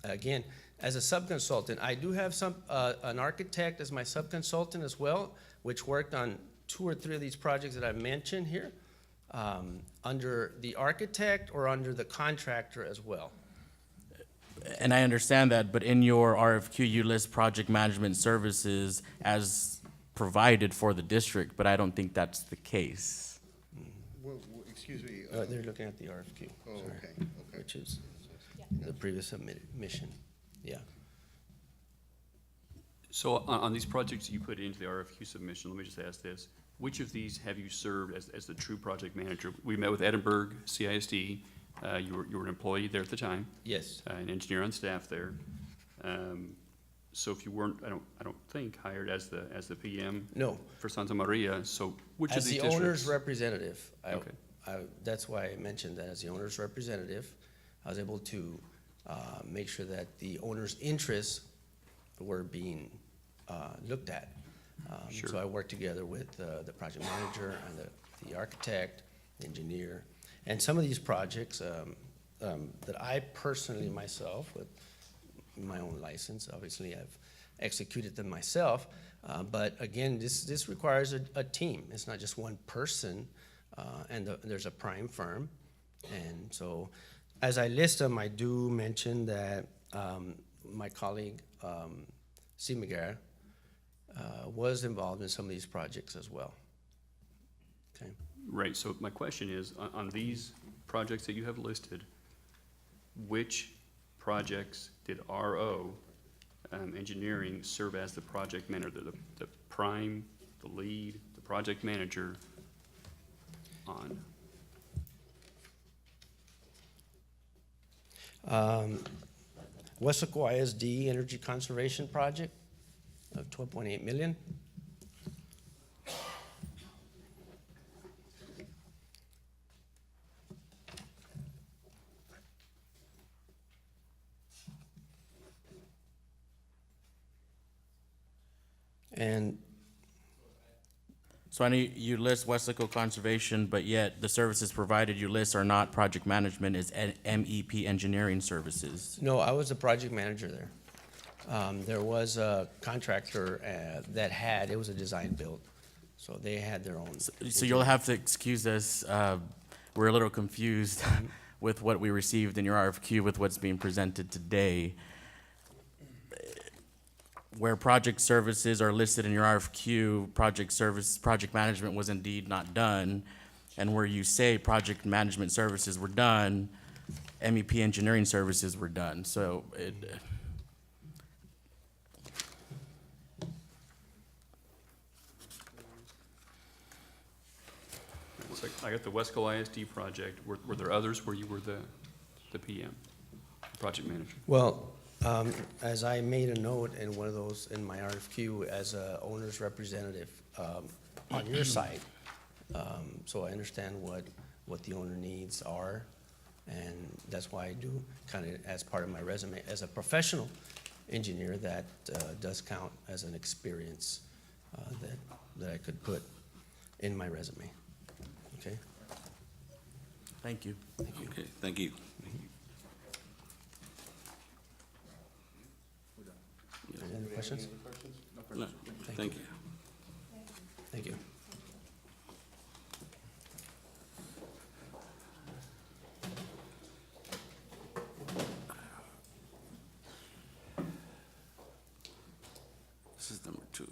Again, as a subconsultant, I do have an architect as my subconsultant as well, which worked on 2 or 3 of these projects that I mentioned here, under the architect or under the contractor as well. And I understand that, but in your RFQ, you list project management services as provided for the district, but I don't think that's the case. Excuse me. They're looking at the RFQ. Oh, sorry, okay, okay. Which is the previous submission, yeah. So on these projects you put into the RFQ submission, let me just ask this. Which of these have you served as the true project manager? We met with Edinburgh CISD. You were an employee there at the time. Yes. An engineer on staff there. So if you weren't, I don't think, hired as the PM. No. For Santa Maria, so which of As these the districts? owner's representative, Okay. that's why I mentioned that as the owner's representative, I was able to make sure that the owner's interests were being looked at. Sure. So I worked together with the project manager and the architect, engineer, and some of these projects that I personally myself, with my own license, obviously I've executed them myself, but again, this requires a team. It's not just one person, and there's a prime firm. And so as I list them, I do mention that my colleague, Steve McGarrett, was involved in some of these projects as well. Okay. Right, so my question is, on these projects that you have listed, which projects did RO Engineering serve as the project manager, the prime, the lead, the project manager on? Wesco ISD Energy Conservation Project of $12.8 million. And So I know you list Wesco Conservation, but yet the services provided you list are not project management, it's MEP Engineering Services. no, I was the project manager there. There was a contractor it was a design build, so they had their own. So you'll have to excuse us, we're a little confused with what we received in your RFQ with what's being presented today. Where project services are listed in your RFQ, project management was indeed not done. And where you say project management services were done, MEP engineering services were done. So It's like, I got the Wesco ISD project. Were there others where you were the PM, project manager? Well, as I made a note in one of those, in my RFQ, as a owner's representative on your side, so I understand what the owner needs are, and that's why I do kind of, as part of my resume, as a professional engineer, that does count as an experience that I could put in my resume. Okay? thank you. Okay, thank you. Any other questions? No. Thank you. Thank you. This is number 2.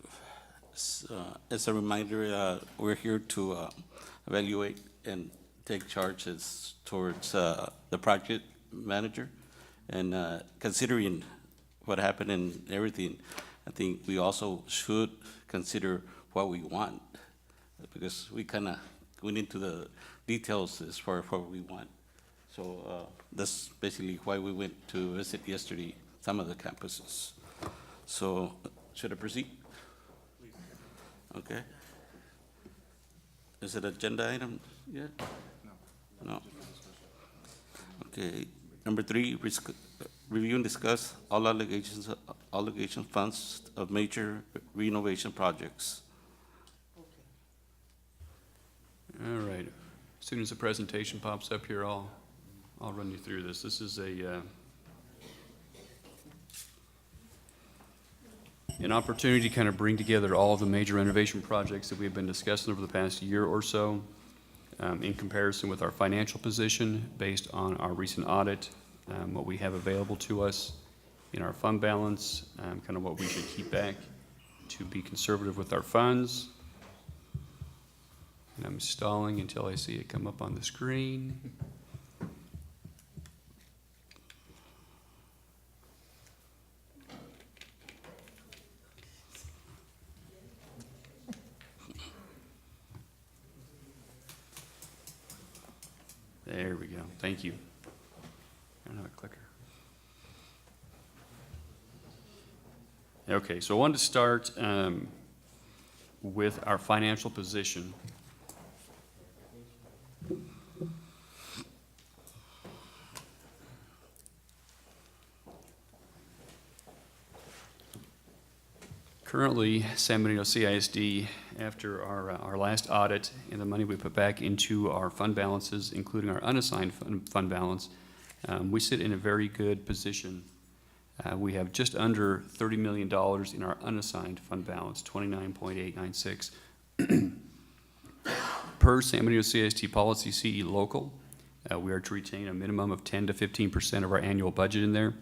As a reminder, we're here to evaluate and take charges towards the project manager. And considering what happened and everything, I think we also should consider what we want, because we went into the details as far as what we want. So that's basically why we went to visit yesterday some of the campuses. So should I proceed? Okay. Is it agenda item yet? No. Okay. Number 3, review and discuss all allegations funds of major renovation projects. All right. As soon as the presentation pops up here, I'll run you through this. This is an opportunity to kind of bring together all of the major renovation projects that we've been discussing over the past year or so, in comparison with our financial position based on our recent audit, what we have available to us in our fund balance, kind of what we should keep back to be conservative with our funds. And I'm stalling until I see it come up on the screen. There we go. Thank you. I don't have a clicker. Okay, so I wanted to start with our financial position. Currently, San Benito CISD, after our last audit and the money we put back into our fund balances, including our unassigned fund balance, we sit in a very good position. We have just under $30 million in our unassigned fund balance, 29.896. Per San Benito CISD policy CE local, we are to retain a minimum of 10 to 15% of our annual budget in there.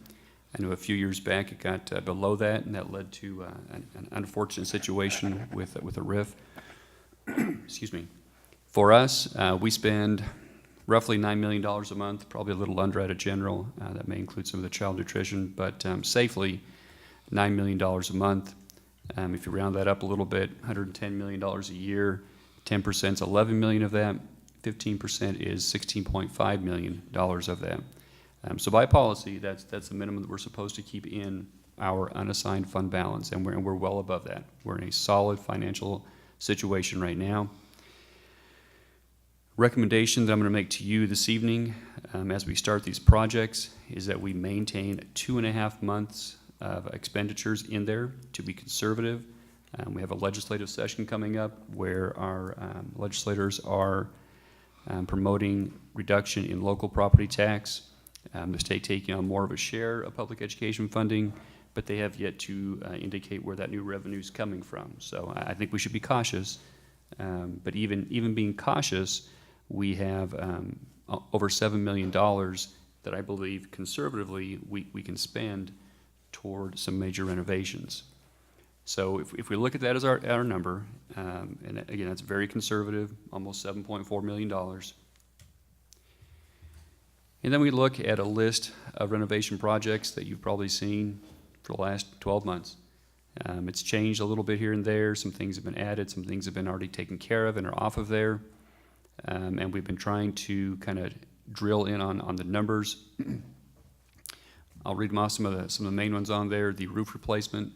I know a few years back it got below that, and that led to an unfortunate situation with a RIF. Excuse me. For us, we spend roughly $9 million a month, probably a little under at a general. That may include some of the child nutrition, but safely $9 million a month. If you round that up a little bit, $110 million a year, 10% is $11 million of that, 15% is $16.5 million of that. So by policy, that's the minimum that we're supposed to keep in our unassigned fund balance, and we're well above that. We're in a solid financial situation right now. Recommendation that I'm going to make to you this evening as we start these projects is that we maintain 2.5 months of expenditures in there to be conservative. We have a legislative session coming up where our legislators are promoting reduction in local property tax, the state taking on more of a share of public education funding, but they have yet to indicate where that new revenue is coming from. So I think we should be cautious, but even being cautious, we have over $7 million that I believe conservatively we can spend toward some major renovations. So if we look at that as our number, and again, that's very conservative, almost $7.4 million. And then we look at a list of renovation projects that you've probably seen for the last 12 months. It's changed a little bit here and there. Some things have been added, some things have been already taken care of and are off of there. And we've been trying to kind of drill in on the numbers. I'll read them off, some of the main ones on there. The roof replacement,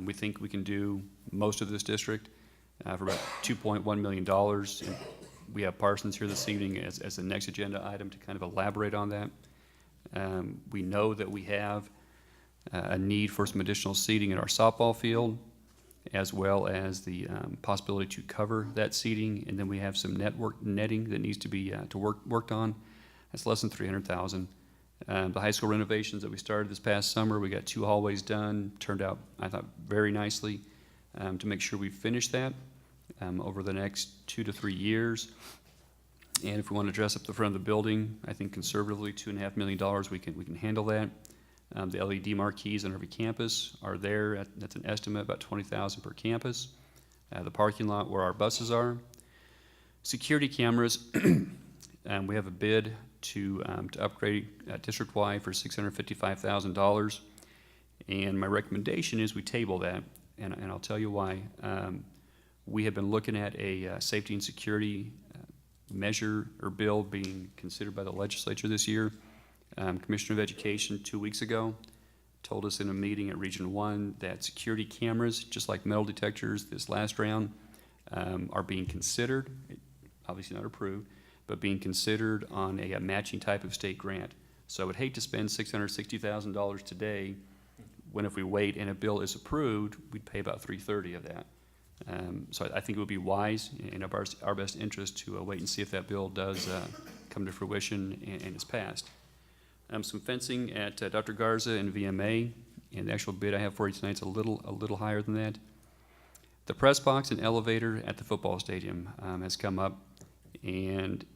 we think we can do most of this district for about $2.1 million. And we have Parsons here this evening as the next agenda item to kind of elaborate on that. We know that we have a need for some additional seating in our softball field, as well as the possibility to cover that seating. And then we have some netting that needs to be worked on. That's less than $300,000. The high school renovations that we started this past summer, we got 2 hallways done, turned out, I thought, very nicely. to make sure we finish that over the next 2 to 3 years. And if we want to dress up the front of the building, I think conservatively $2.5 million, we can handle that. The LED marquees on every campus are there. That's an estimate, about $20,000 per campus. The parking lot where our buses are. Security cameras, we have a bid to upgrade district-wide for $655,000. And my recommendation is we table that, and I'll tell you why. We have been looking at a safety and security measure or bill being considered by the legislature this year. Commissioner of Education 2 weeks ago told us in a meeting at Region 1 that security cameras, just like metal detectors this last round, are being considered, obviously not approved, but being considered on a matching type of state grant. So I would hate to spend $660,000 today when if we wait and a bill is approved, we'd pay about $330,000 of that. So I think it would be wise and of our best interest to wait and see if that bill does come to fruition and is passed. Some fencing at Dr. Garza and VMA, and the actual bid I have for you tonight is a little higher than that. The press box and elevator at the football stadium has come up, and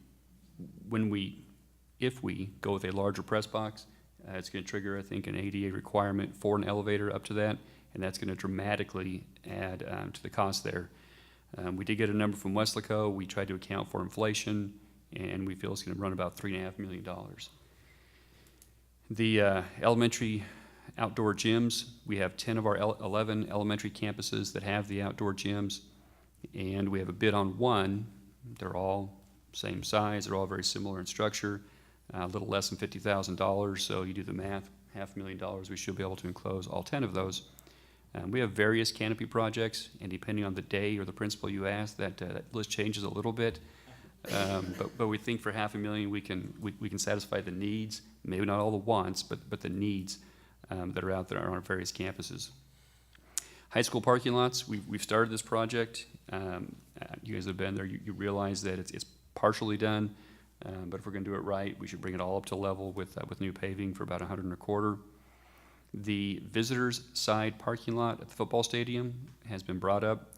if we go with a larger press box, it's going to trigger, I think, an ADA requirement for an elevator up to that, and that's going to dramatically add to the cost there. We did get a number from Weslaco. We tried to account for inflation, and we feel it's going to run about $3.5 million. The elementary outdoor gyms, we have 10 of our 11 elementary campuses that have the outdoor gyms, and we have a bid on one. They're all same size, they're all very similar in structure, a little less than $50,000, so you do the math, $500,000, we should be able to enclose all 10 of those. We have various canopy projects, and depending on the day or the principal you ask, that list changes a little bit. But we think for $500,000 we can satisfy the needs, maybe not all the wants, but the needs that are out there on our various campuses. High school parking lots, we've started this project. You guys have been there, you realize that it's partially done, but if we're gonna do it right, we should bring it all up to level with new paving for about $125,000. The visitors side parking lot at the football stadium has been brought up,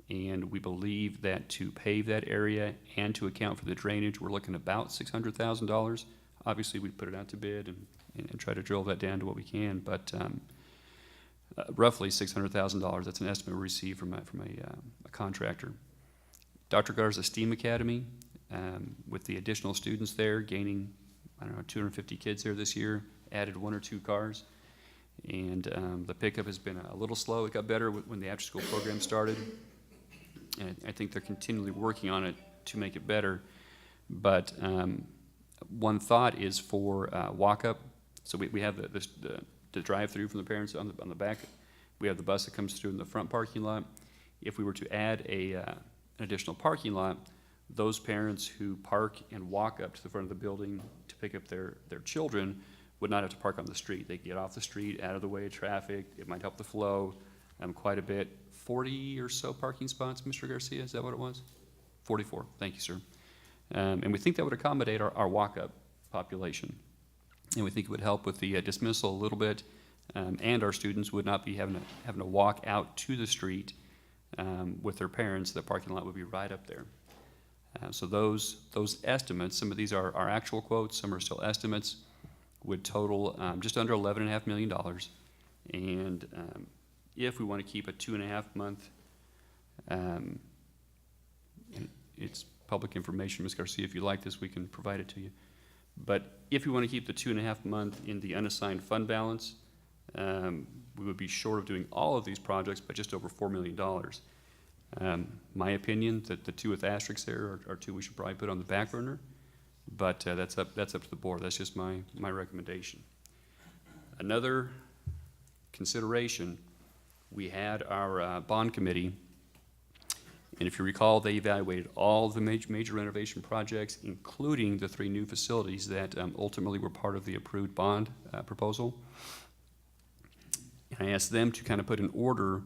and we believe that to pave that area and to account for the drainage, we're looking at about $600,000. Obviously, we put it out to bid and try to drill that down to what we can, but roughly $600,000. That's an estimate we received from a contractor. Dr. Garza STEAM Academy, with the additional students there, gaining, 250 kids there this year, added 1 or 2 cars. And the pickup has been a little slow. It got better when the after-school program started. And I think they're continually working on it to make it better. But one thought is for walk-up. So we have the drive-through from the parents on the back. We have the bus that comes through in the front parking lot. If we were to add an additional parking lot, those parents who park and walk up to the front of the building to pick up their children would not have to park on the street. They get off the street, out of the way of traffic. It might help the flow quite a bit. 40 or so parking spots, Mr. Garcia, is that what it was? 44, thank you, sir. And we think that would accommodate our walk-up population. And we think it would help with the dismissal a little bit, and our students would not be having to walk out to the street with their parents. The parking lot would be right up there. So those estimates, some of these are actual quotes, some are still estimates, would total just under $11.5 million. And if we want to keep a 2.5 month, it's public information, Ms. Garcia, if you like this, we can provide it to you. But if we want to keep the 2.5 month in the unassigned fund balance, we would be short of doing all of these projects by just over $4 million. My opinion that the 2 with asterisks there are 2 we should probably put on the back burner. But that's up to the board. That's just my recommendation. Another consideration, we had our bond committee, and if you recall, they evaluated all the major renovation projects, including the 3 new facilities that ultimately were part of the approved bond proposal. And I asked them to kind of put in order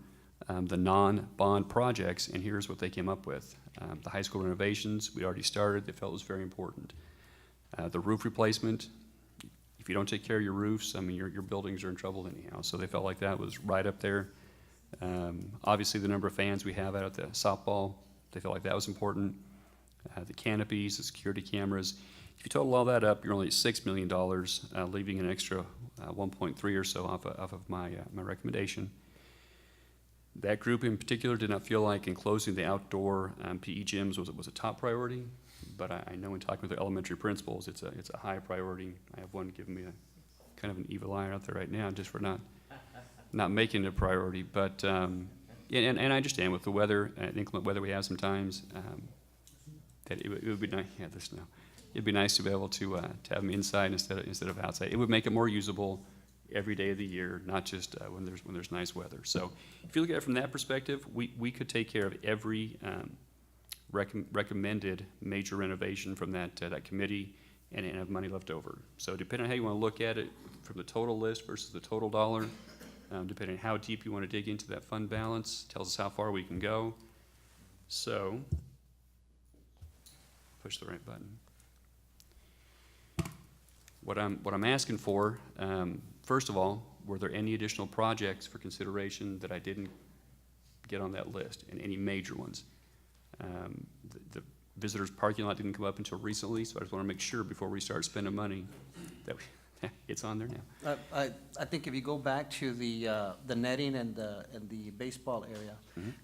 the non-bond projects, and here's what they came up with. The high school renovations, we already started. They felt it was very important. The roof replacement, if you don't take care of your roofs, your buildings are in trouble anyhow. So they felt like that was right up there. Obviously, the number of fans we have out at the softball, they felt like that was important. The canopies, the security cameras. If you total all that up, you're only at $6 million, leaving an extra 1.3 or so off of my recommendation. That group in particular did not feel like enclosing the outdoor PE gyms was a top priority, but I know in talking with the elementary principals, it's a high priority. I have one giving me a kind of an evil eye out there right now just for not making it a priority. But and I understand with the weather, inclement weather we have sometimes, that it would be nice. Yeah, this now. It'd be nice to be able to have them inside instead of outside. It would make it more usable every day of the year, not just when there's nice weather. So if you look at it from that perspective, we could take care of every recommended major renovation from that committee and have money left over. So depending on how you want to look at it, from the total list versus the total dollar, depending on how deep you want to dig into that fund balance, tells us how far we can go. So push the right button. What I'm asking for, first of all, were there any additional projects for consideration that I didn't get on that list, and any major ones? The visitors parking lot didn't come up until recently, so I just want to make sure before we start spending money that it's on there now. I think if you go back to the netting and the baseball area,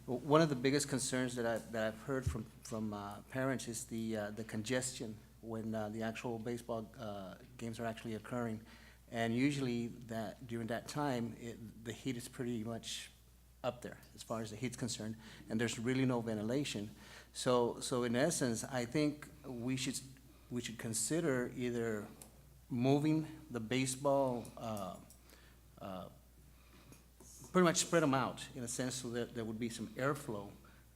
one of the biggest concerns that I've heard from parents is the congestion when the actual baseball games are actually occurring. And usually during that time, the heat is pretty much up there as far as the heat's concerned, and there's really no ventilation. So in essence, I think we should consider either moving the baseball, pretty much spread them out in a sense so that there would be some airflow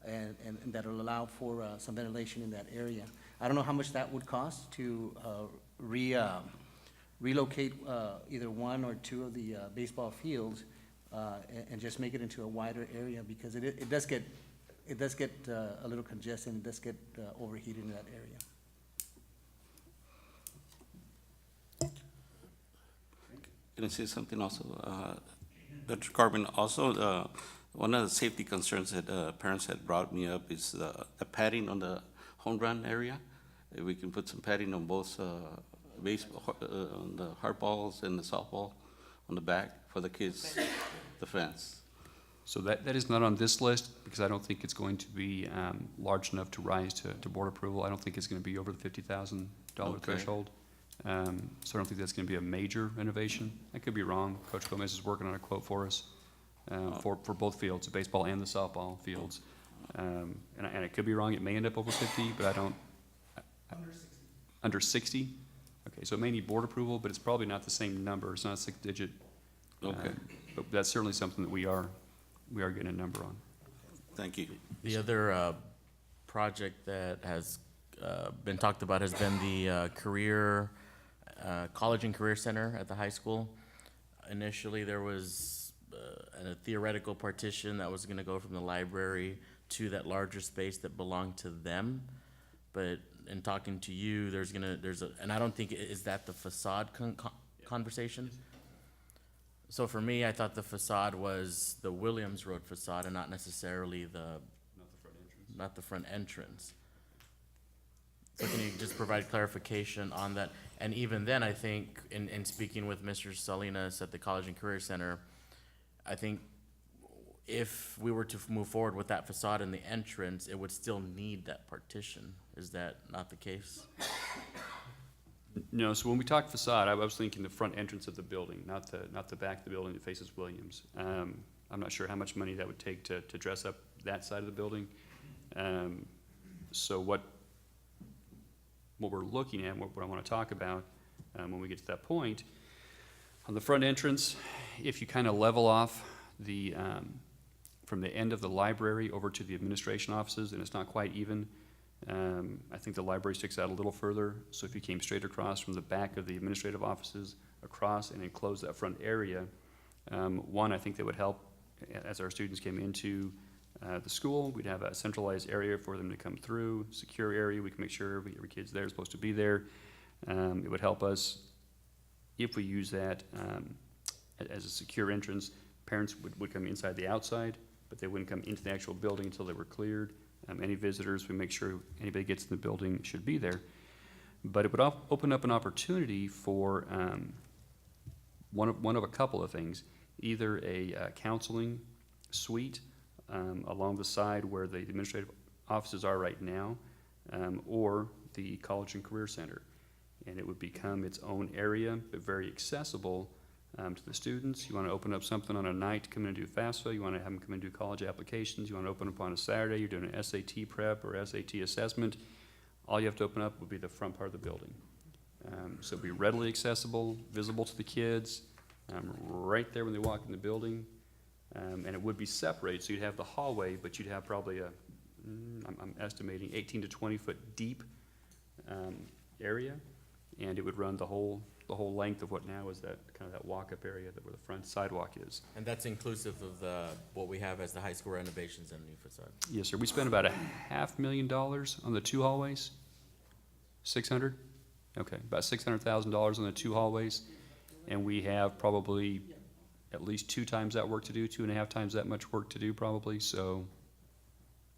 and that will allow for some ventilation in that area. I don't know how much that would cost to relocate either one or two of the baseball fields and just make it into a wider area, because it does get a little congested, it does get overheated in that area. Can I say something also? Dr. Carbon, also, one of the safety concerns that parents had brought me up is the padding on the home run area. If we can put some padding on both baseball, on the hard balls and the softball on the back for the kids, the fence. So that is not on this list, because I don't think it's going to be large enough to rise to board approval. I don't think it's going to be over the $50,000 threshold. So I don't think that's going to be a major renovation. I could be wrong. Coach Gomez is working on a quote for us for both fields, the baseball and the softball fields. And I could be wrong. It may end up over 50, but I don't. Under 60? Okay, so it may need board approval, but it's probably not the same number. It's not a 6-digit. Okay. But that's certainly something that we are getting a number on. Thank you. The other project that has been talked about has been the College and Career Center at the high school. Initially, there was a theoretical partition that was going to go from the library to that larger space that belonged to them. But in talking to you, and I don't think, is that the facade conversation? So for me, I thought the facade was the Williams Road facade and not necessarily not the front entrance. So can you just provide clarification on that? And even then, I think, in speaking with Mr. Salinas at the College and Career Center, I think if we were to move forward with that facade in the entrance, it would still need that partition. Is that not the case? No, so when we talk facade, I was thinking the front entrance of the building, not the back of the building that faces Williams. I'm not sure how much money that would take to dress up that side of the building. So what we're looking at, what I want to talk about when we get to that point, on the front entrance, if you kind of level off the from the end of the library over to the administration offices, and it's not quite even. I think the library sticks out a little further, so if you came straight across from the back of the administrative offices across and enclose that front area, one, I think that would help as our students came into the school. We'd have a centralized area for them to come through, secure area. We can make sure every kid's there, supposed to be there. It would help us if we use that as a secure entrance. parents would come inside the outside, but they wouldn't come into the actual building until they were cleared. Any visitors, we make sure anybody gets in the building should be there. But it would open up an opportunity for one of a couple of things. Either a counseling suite along the side where the administrative offices are right now, or the College and Career Center. And it would become its own area, but very accessible to the students. You want to open up something on a night to come in and do FAFSA. You want to have them come in and do college applications. You want to open up on a Saturday. You're doing an SAT prep or SAT assessment. All you have to open up would be the front part of the building. So it'd be readily accessible, visible to the kids, right there when they walk in the building. And it would be separated, so you'd have the hallway, but you'd have probably I'm estimating 18 to 20 foot deep area, and it would run the whole length of what now is that kind of that walk-up area where the front sidewalk is. And that's inclusive of what we have as the high school renovations and new facade? Yes, sir. We spent about $500,000 on the two hallways. 600? Okay, about $600,000 on the two hallways, and we have probably at least 2 times that work to do, 2.5 times that much work to do probably, so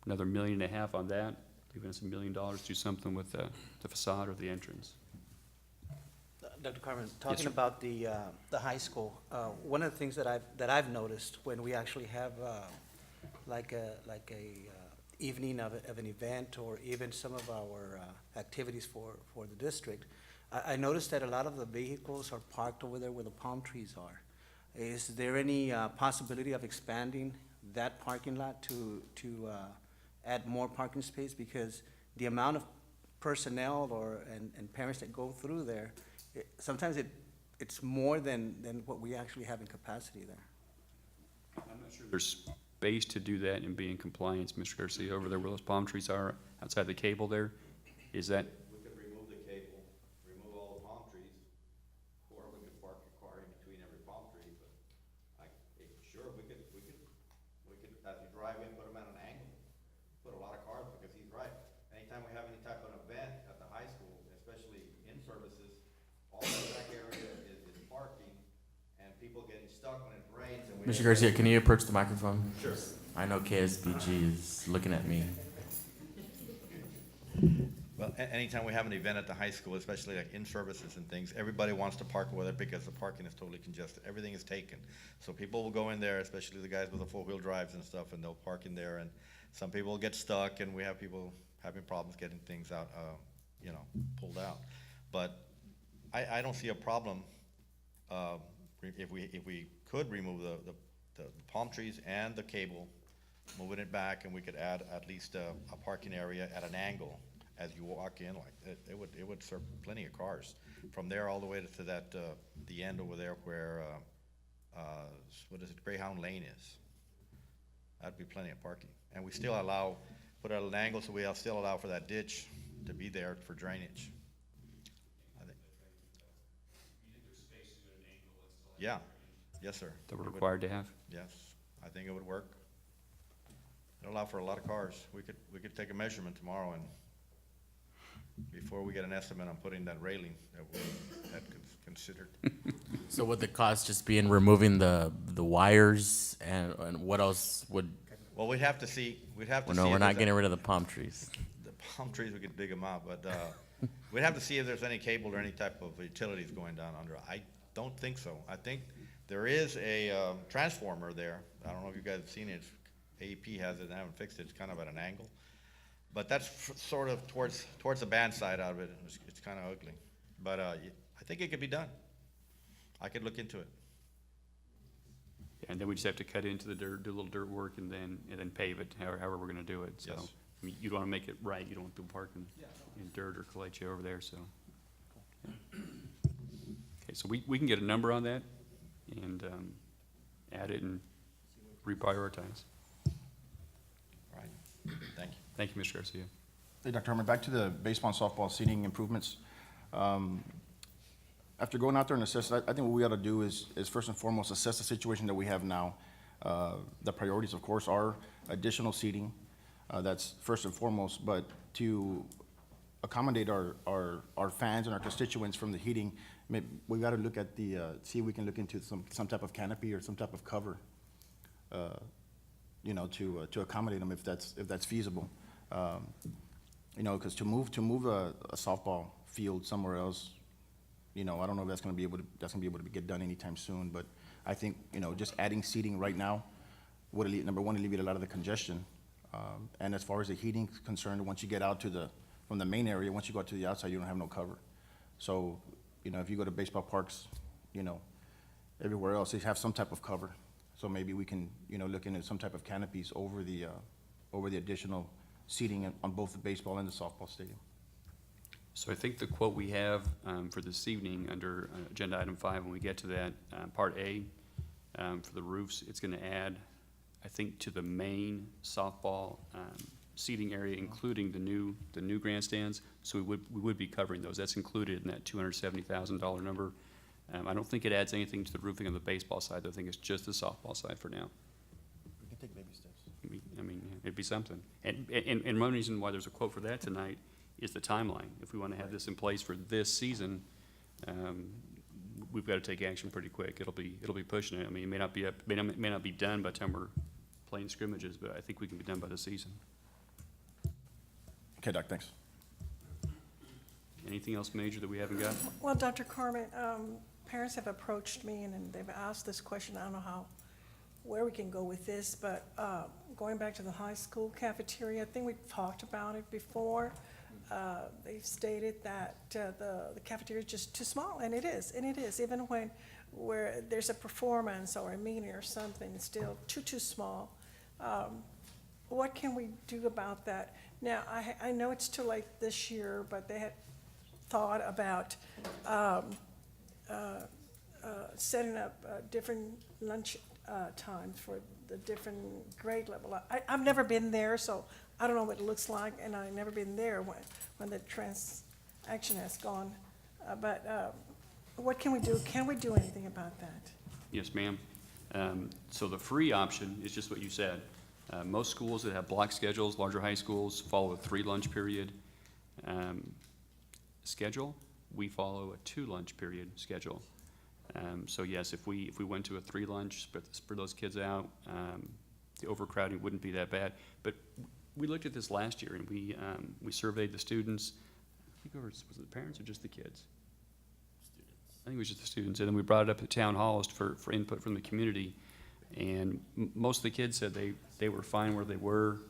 another $1.5 million on that, giving us $1 million to do something with the facade or the entrance. Dr. Carmen, Yes, talking sir. about the high school, one of the things that I've noticed when we actually have like a evening of an event, or even some of our activities for the district, I noticed that a lot of the vehicles are parked over there where the palm trees are. Is there any possibility of expanding that parking lot to add more parking space? Because the amount of personnel and parents that go through there, sometimes it's more than what we actually have in capacity there. I'm not sure there's space to do that and be in compliance, Mr. Garcia, over there where those palm trees are, outside the cable there. Is that, We could remove the cable, remove all the palm trees, or we could park a car in between every palm tree, but sure, we could, as you drive in, put them at an angle, put a lot of cars, because he's right. Anytime we have any type of event at the high school, especially in services, all the back area is parking, and people getting stuck when it rains, and we. Mr. Garcia, can you approach the microphone? Sure. I know KSBG is looking at me. Well, anytime we have an event at the high school, especially like in services and things, everybody wants to park over there because the parking is totally congested. Everything is taken. So people will go in there, especially the guys with the four-wheel drives and stuff, and they'll park in there, and some people will get stuck, and we have people having problems getting things out, pulled out. But I don't see a problem, if we could remove the palm trees and the cable, moving it back, and we could add at least a parking area at an angle as you walk in, like it would serve plenty of cars from there all the way to that the end over there where what is it, Greyhound Lane is. That'd be plenty of parking, and we still put it at an angle, so we still allow for that ditch to be there for drainage. I think. Yeah. Yes, sir. that we're required to have? Yes, I think it would work. It'll allow for a lot of cars. We could take a measurement tomorrow, and before we get an estimate on putting that railing that considered. So would the cost just be in removing the wires, and what else would? Well, we'd have to see. Well, no, we're not getting rid of the palm trees. The palm trees, we could dig them out, but we'd have to see if there's any cable or any type of utilities going down under. I don't think so. I think there is a transformer there. I don't know if you guys have seen it. AEP has it, and I haven't fixed it. It's kind of at an angle. But that's sort of towards the band side out of it. It's kind of ugly. But I think it could be done. I could look into it. And then we just have to cut into the dirt, do a little dirt work, and then pave it, however we're gonna do it, so. Yes. I mean, you don't wanna make it right, you don't want people parking in dirt or caliche over there, so. Yeah. Okay, so we can get a number on that and, add it and reprioritize. All right, thank you. Thank you, Mr. Garcia. Hey, Dr. Herman, back to the baseball and softball seating improvements. After going out there and assess, I think what we ought to do is first and foremost assess the situation that we have now. The priorities, of course, are additional seating. That's first and foremost, but to accommodate our fans and our constituents from the heating, we got to look at see if we can look into some type of canopy or some type of cover you know, to accommodate them if that's feasible. You know, because to move a softball field somewhere else, you know, I don't know if that's gonna be able to get done anytime soon, but I think, you know, just adding seating right now would number one, alleviate a lot of the congestion. And as far as the heating is concerned, once you get out from the main area, once you go out to the outside, you don't have no cover. So, you know, if you go to baseball parks, you know, everywhere else, they have some type of cover. So maybe we can, you know, look into some type of canopies over the additional seating on both the baseball and the softball stadium. So I think the quote we have for this evening under agenda item 5, when we get to that, part A, for the roofs, it's gonna add, I think, to the main softball seating area, including the new grandstands. So we would be covering those. That's included in that $270,000 number. I don't think it adds anything to the roofing on the baseball side. I think it's just the softball side for now. We can take baby steps. I mean, it'd be something. And one reason why there's a quote for that tonight is the timeline. If we want to have this in place for this season, we've got to take action pretty quick. It'll be pushing it. I mean, it may not be done by the time we're playing scrimmages, but I think we can be done by the season. Okay, Doc, thanks. Anything else major that we haven't got? Well, Dr. Carmen, parents have approached me and they've asked this question. I don't know where we can go with this, but going back to the high school cafeteria, I think we've talked about it before. They've stated that the cafeteria is just too small, and it is, even where there's a performance or a meeting or something, it's still too small. What can we do about that? Now, I know it's too late this year, but they had thought about setting up different lunch times for the different grade level. I've never been there, so I don't know what it looks like, and I've never been there when the transaction has gone. But what can we do? Can we do anything about that? Yes, ma'am. So the free option is just what you said. Most schools that have block schedules, larger high schools, follow a 3 lunch period schedule. We follow a 2 lunch period schedule. So yes, if we went to a 3 lunch, spread those kids out, the overcrowding wouldn't be that bad. But we looked at this last year, and we surveyed the students. I think was it the parents or just the kids? I think it was just the students, and then we brought it up at town halls for input from the community, and most of the kids said they were fine where they were.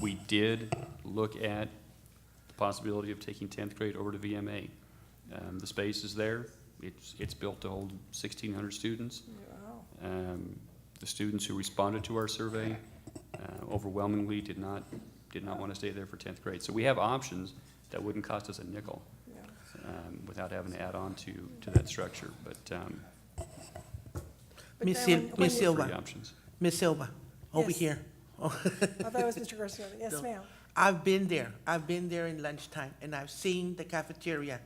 We did look at the possibility of taking 10th grade over to VMA. The space is there. It's built to hold 1,600 students. Wow. The students who responded to our survey overwhelmingly did not want to stay there for 10th grade. So we have options that wouldn't cost us a nickel. Without having to add on to that structure, but Miss free Silva, options. Miss Silva, over Yes. here. I thought it was Mr. Garcia. Yes, No. ma'am. I've been there in lunchtime, and I've seen the cafeteria.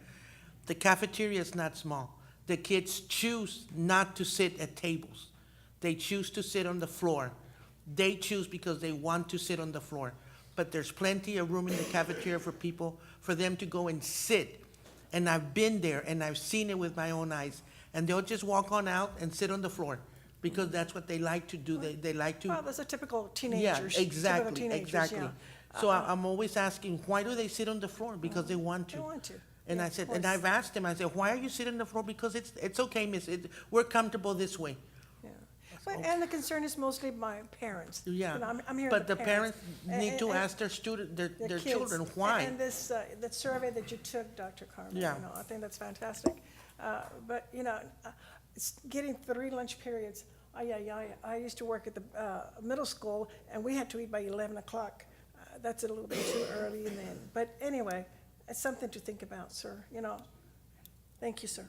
The cafeteria is not small. The kids choose not to sit at tables. They choose to sit on the floor. They choose because they want to sit on the floor. But there's plenty of room in the cafeteria for them to go and sit. And I've been there, and I've seen it with my own eyes. And they'll just walk on out and sit on the floor, because that's what they like to do. They like to. Well, those are typical Yeah, teenagers. exactly, Typical teenagers, exactly. yeah. So I'm always asking, why do they sit on the floor? Because they want to. They want to. And Yeah, I said, of and course. I've asked them, I said, why are you sitting on the floor? Because it's okay, miss, we're comfortable this way. Yeah. But, and the concern is mostly my parents. Yeah, You know, I'm hearing but the parents. parents need to And- ask their student, their kids. children, why? And this, that survey that you took, Dr. Carmen, Yeah. you know, I think that's fantastic. But, you know, it's getting 3 lunch periods. I used to work at the middle school, and we had to eat by 11 o'clock. That's a little bit too early, and then, but anyway, it's something to think about, sir, you know. Thank you, sir.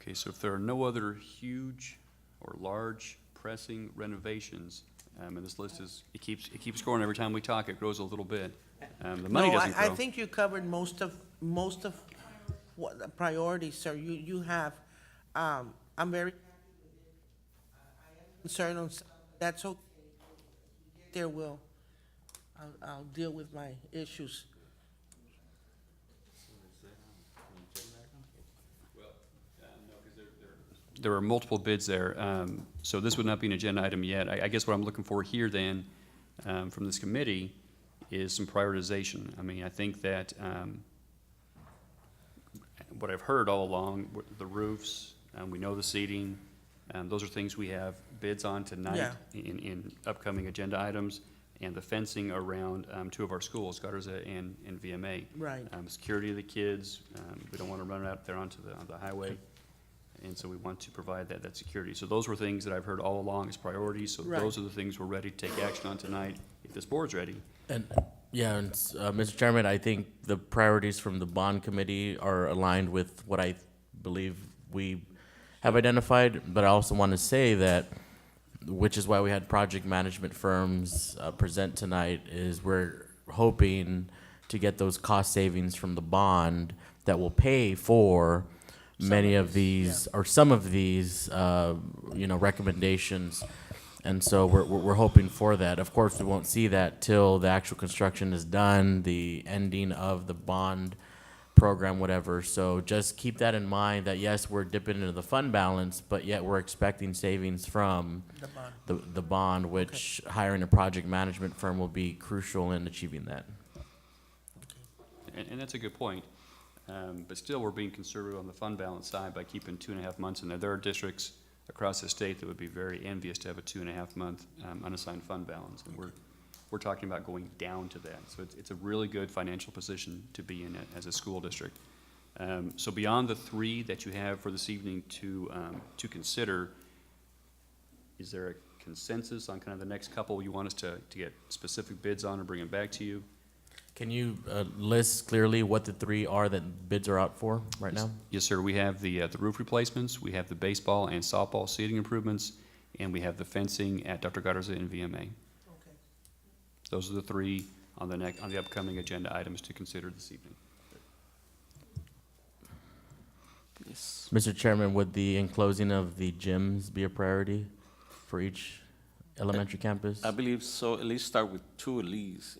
Okay, so if there are no other huge or large pressing renovations, and this list it keeps growing every time we talk, it grows a little bit. The money No, doesn't grow. I think you covered most of what the priorities, sir. You have, I'm very concerned on, that's okay. There will, I'll deal with my issues. there are multiple bids there. So this would not be an agenda item yet. I guess what I'm looking for here then, from this committee, is some prioritization. I mean, I think that what I've heard all along, the roofs, we know the seating, those are things we have bids on tonight Yeah. in upcoming agenda items, and the fencing around two of our schools, Garza and VMA. Right. Security of the kids, we don't want to run out there onto the highway, and so we want to provide that security. So those were things that I've heard all along as priorities, so Right. those are the things we're ready to take action on tonight, if this board's ready. And, yeah, and, Mr. Chairman, I think the priorities from the bond committee are aligned with what I believe we have identified, but I also want to say that, which is why we had project management firms present tonight, is we're hoping to get those cost savings from the bond that will pay for many of these, or some of these, recommendations. And so we're hoping for that. Of course, we won't see that till the actual construction is done, the ending of the bond program, whatever. So just keep that in mind, that yes, we're dipping into the fund balance, but yet we're expecting savings from the bond, which hiring a project management firm will be crucial in achieving that. And that's a good point. But still, we're being conservative on the fund balance side by keeping 2.5 months in there. There are districts across the state that would be very envious to have a 2.5 month unassigned fund balance, and we're talking about going down to that. So it's a really good financial position to be in as a school district. So beyond the 3 that you have for this evening to consider, is there a consensus on kind of the next couple you want us to get specific bids on and bring them back to you? Can you list clearly what the 3 are that bids are out for right now? Yes, sir. We have the roof replacements, we have the baseball and softball seating improvements, and we have the fencing at Dr. Garza and VMA. Okay. Those are the 3 on the upcoming agenda items to consider this evening. Yes. Mr. Chairman, would the enclosing of the gyms be a priority for each elementary campus? I believe so. At least start with 2 at least,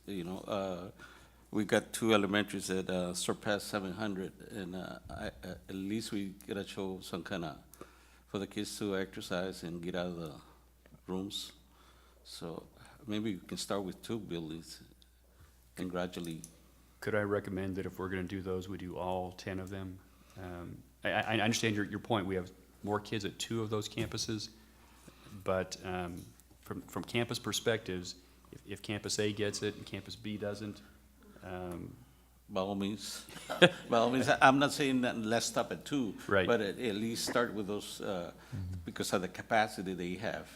we got 2 elementaries that surpassed 700, and at least we gotta show some kind of, for the kids to exercise and get out of the rooms. So maybe we can start with 2 buildings and gradually. Could I recommend that if we're gonna do those, we do all 10 of them? I understand your point. We have more kids at 2 of those campuses, but from campus perspectives, if Campus A gets it and Campus B doesn't, By all means, I'm not saying that let's stop at 2. Right. But at least start with those, because of the capacity they have.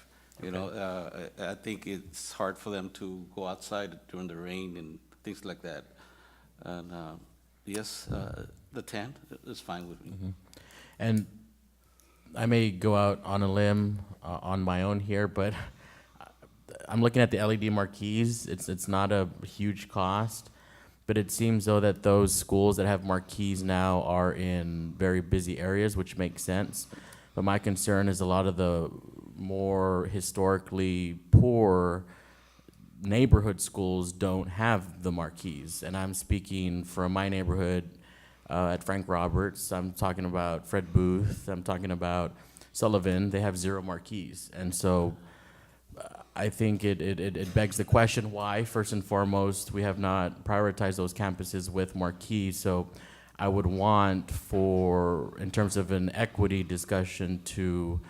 I think it's hard for them to go outside during the rain and things like that. And, yes, the 10 is fine with me. And I may go out on a limb on my own here, but I'm looking at the LED marquees. It's not a huge cost, but it seems though that those schools that have marquees now are in very busy areas, which makes sense. But my concern is a lot of the more historically poor neighborhood schools don't have the marquees. And I'm speaking from my neighborhood at Frank Roberts. I'm talking about Fred Booth. I'm talking about Sullivan. They have 0 marquees. And so I think it begs the question why, first and foremost, we have not prioritized those campuses with marquees. So I would want for, in terms of an equity discussion, to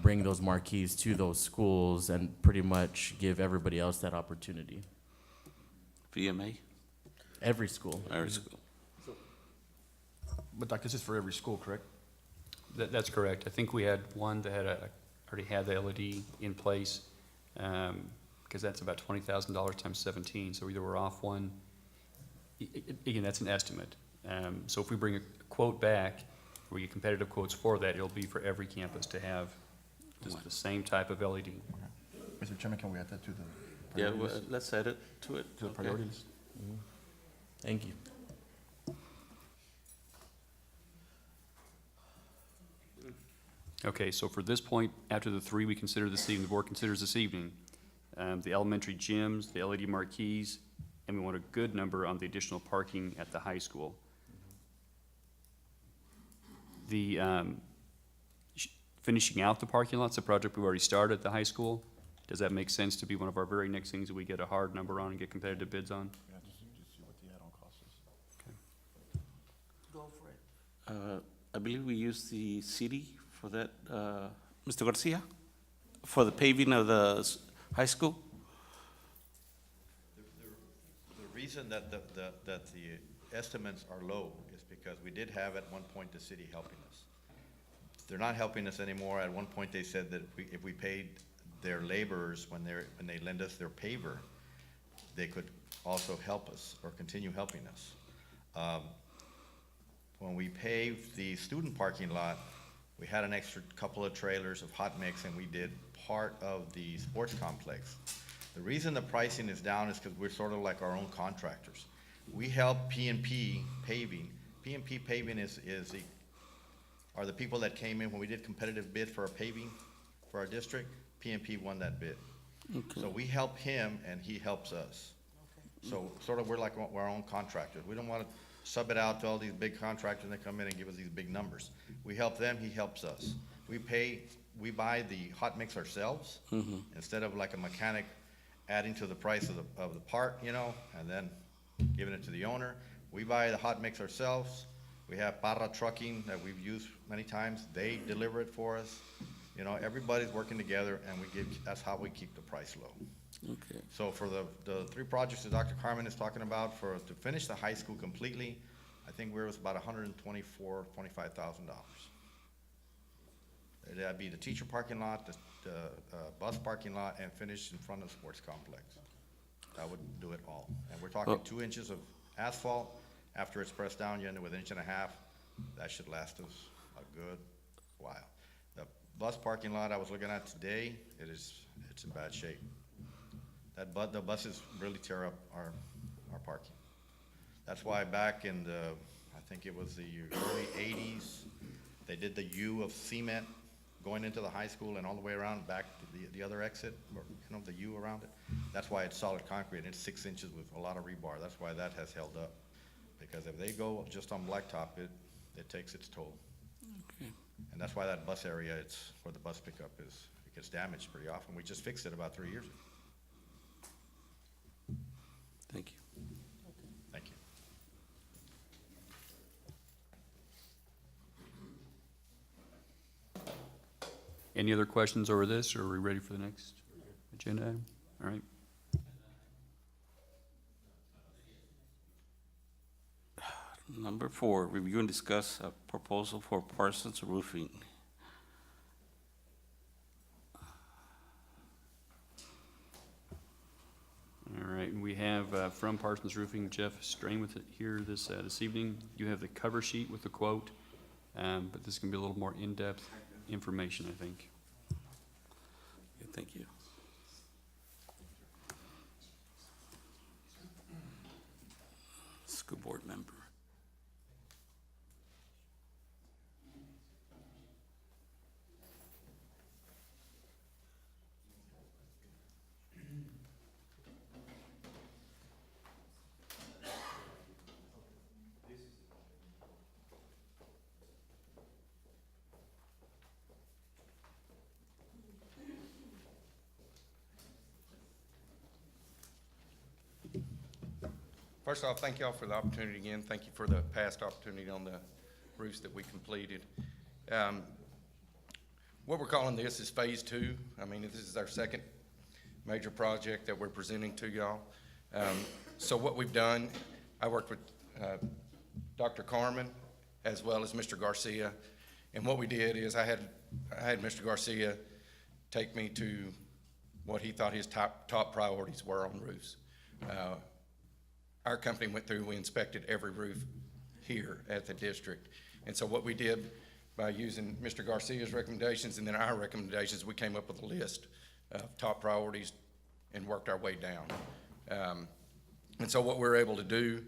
bring those marquees to those schools and pretty much give everybody else that opportunity. VMA? Every school. Every school. But Doc, this is for every school, correct? that's correct. I think we had one that already had the LED in place, because that's about $20,000 times 17, so either we're off one. Again, that's an estimate. So if we bring a quote back, we get competitive quotes for that, it'll be for every campus to have just the same type of LED. Mr. Chairman, can we add that to the Yeah, priority list? let's add it to it. To the priority list? Thank you. Okay, so for this point, after the 3 we consider this evening, the board considers this evening, the elementary gyms, the LED marquees, and we want a good number on the additional parking at the high school. The, finishing out the parking lots, a project we've already started at the high school? Does that make sense to be one of our very next things that we get a hard number on and get competitive bids on? Yeah, just see what the add-on cost is. Go for it. I believe we used the city for that, Mr. Garcia, for the paving of the high school. The reason that the estimates are low is because we did have at one point the city helping us. They're not helping us anymore. At one point, they said that if we paid their laborers when they lend us their paver, they could also help us or continue helping us. When we paved the student parking lot, we had an extra couple of trailers of hot mix, and we did part of the sports complex. The reason the pricing is down is because we're sort of like our own contractors. We help P&P Paving. P&P Paving are the people that came in when we did competitive bid for our paving for our district. P&P won that bid. Okay. So we help him and he helps us. So sort of we're like our own contractors. We don't want to sub it out to all these big contractors that come in and give us these big numbers. We help them, he helps us. We buy the hot mix ourselves instead of like a mechanic adding to the price of the part, you know, and then giving it to the owner. We buy the hot mix ourselves. We have Parra Trucking that we've used many times. They deliver it for us. You know, everybody's working together, and that's how we keep the price low. Okay. So for the three projects that Dr. Carmen is talking about, to finish the high school completely, I think it was about $125,000. That'd be the teacher parking lot, the bus parking lot, and finish in front of the sports complex. That would do it all. And we're talking 2 inches of asphalt. After it's pressed down, you end up with 1.5 inches. That should last us a good while. The bus parking lot I was looking at today, it's in bad shape. The buses really tear up our parking. That's why back in I think it was the early 80s, they did the U of cement going into the high school and all the way around back to the other exit, or, you know, the U around it. That's why it's solid concrete, and it's 6 inches with a lot of rebar. That's why that has held up. Because if they go just on blacktop, it takes its toll. Okay. And that's why that bus area, it's where the bus pickup is, it gets damaged pretty often. We just fixed it about 3 years ago. Thank you. Thank you. Any other questions over this, or are we ready for the next agenda item? All right. Number 4, review and discuss a proposal for Parsons Roofing. All right, and we have from Parsons Roofing, Jeff Strain with it here this evening. You have the cover sheet with the quote, but this is going to be a little more in-depth information, I think. Okay, thank you. School board member. First off, thank y'all for the opportunity again. Thank you for the past opportunity on the roofs that we completed. What we're calling this is phase 2. I mean, this is our second major project that we're presenting to y'all. So what we've done, I worked with Dr. Carmen as well as Mr. Garcia. And what we did is I had Mr. Garcia take me to what he thought his top priorities were on roofs. Our company went through, we inspected every roof here at the district. And so what we did by using Mr. Garcia's recommendations and then our recommendations, we came up with a list of top priorities and worked our way down. And so what we're able to do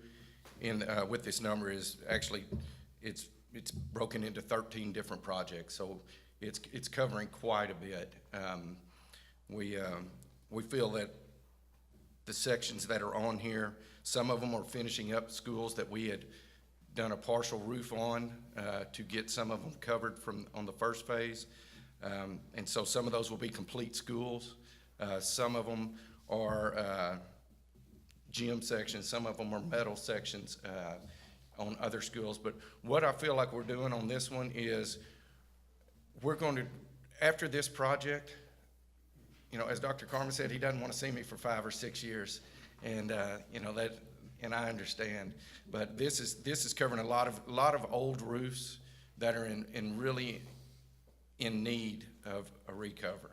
with this number is actually, it's broken into 13 different projects. So it's covering quite a bit. We feel that the sections that are on here, some of them are finishing up schools that we had done a partial roof on to get some of them covered on the first phase. And so some of those will be complete schools. Some of them are gym sections, some of them are metal sections on other schools. But what I feel like we're doing on this one is we're going to, after this project, you know, as Dr. Carmen said, he doesn't want to see me for 5 or 6 years. And, you know, that, and I understand. But this is covering a lot of old roofs that are really in need of a recover.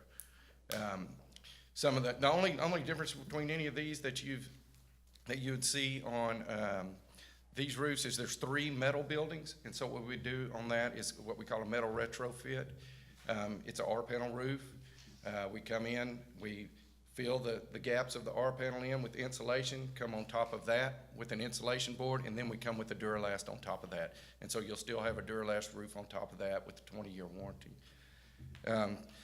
Some of the only difference between any of these that you would see on these roofs is there's 3 metal buildings, and so what we do on that is what we call a metal retrofit. It's an R panel roof. We come in, we fill the gaps of the R panel in with insulation, come on top of that with an insulation board, and then we come with the Duralast on top of that. And so you'll still have a Duralast roof on top of that with a 20-year warranty.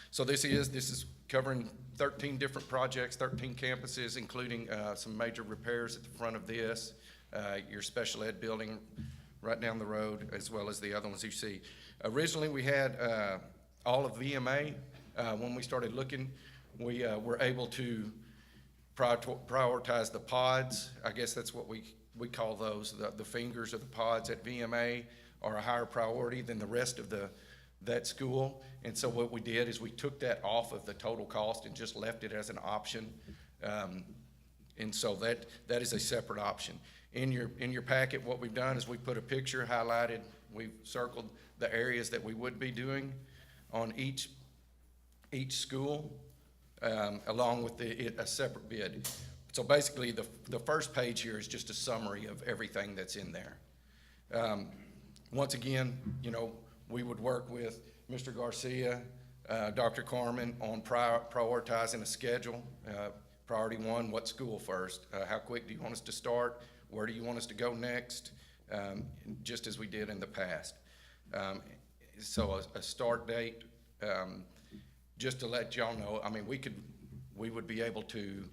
So this is covering 13 different projects, 13 campuses, including some major repairs at the front of this, your special ed building right down the road, as well as the other ones you see. Originally, we had all of VMA. When we started looking, we were able to prioritize the pods. I guess that's what we call those. The fingers of the pods at VMA are a higher priority than the rest of that school. And so what we did is we took that off of the total cost and just left it as an option. And so that is a separate option. In your packet, what we've done is we put a picture highlighted. We've circled the areas that we would be doing on each school, along with a separate bid. So basically, the first page here is just a summary of everything that's in there. Once again, you know, we would work with Mr. Garcia, Dr. Carmen on prioritizing a schedule. Priority 1, what school first? How quick do you want us to start? Where do you want us to go next? Just as we did in the past. So a start date, just to let y'all know, I mean, we would be able to,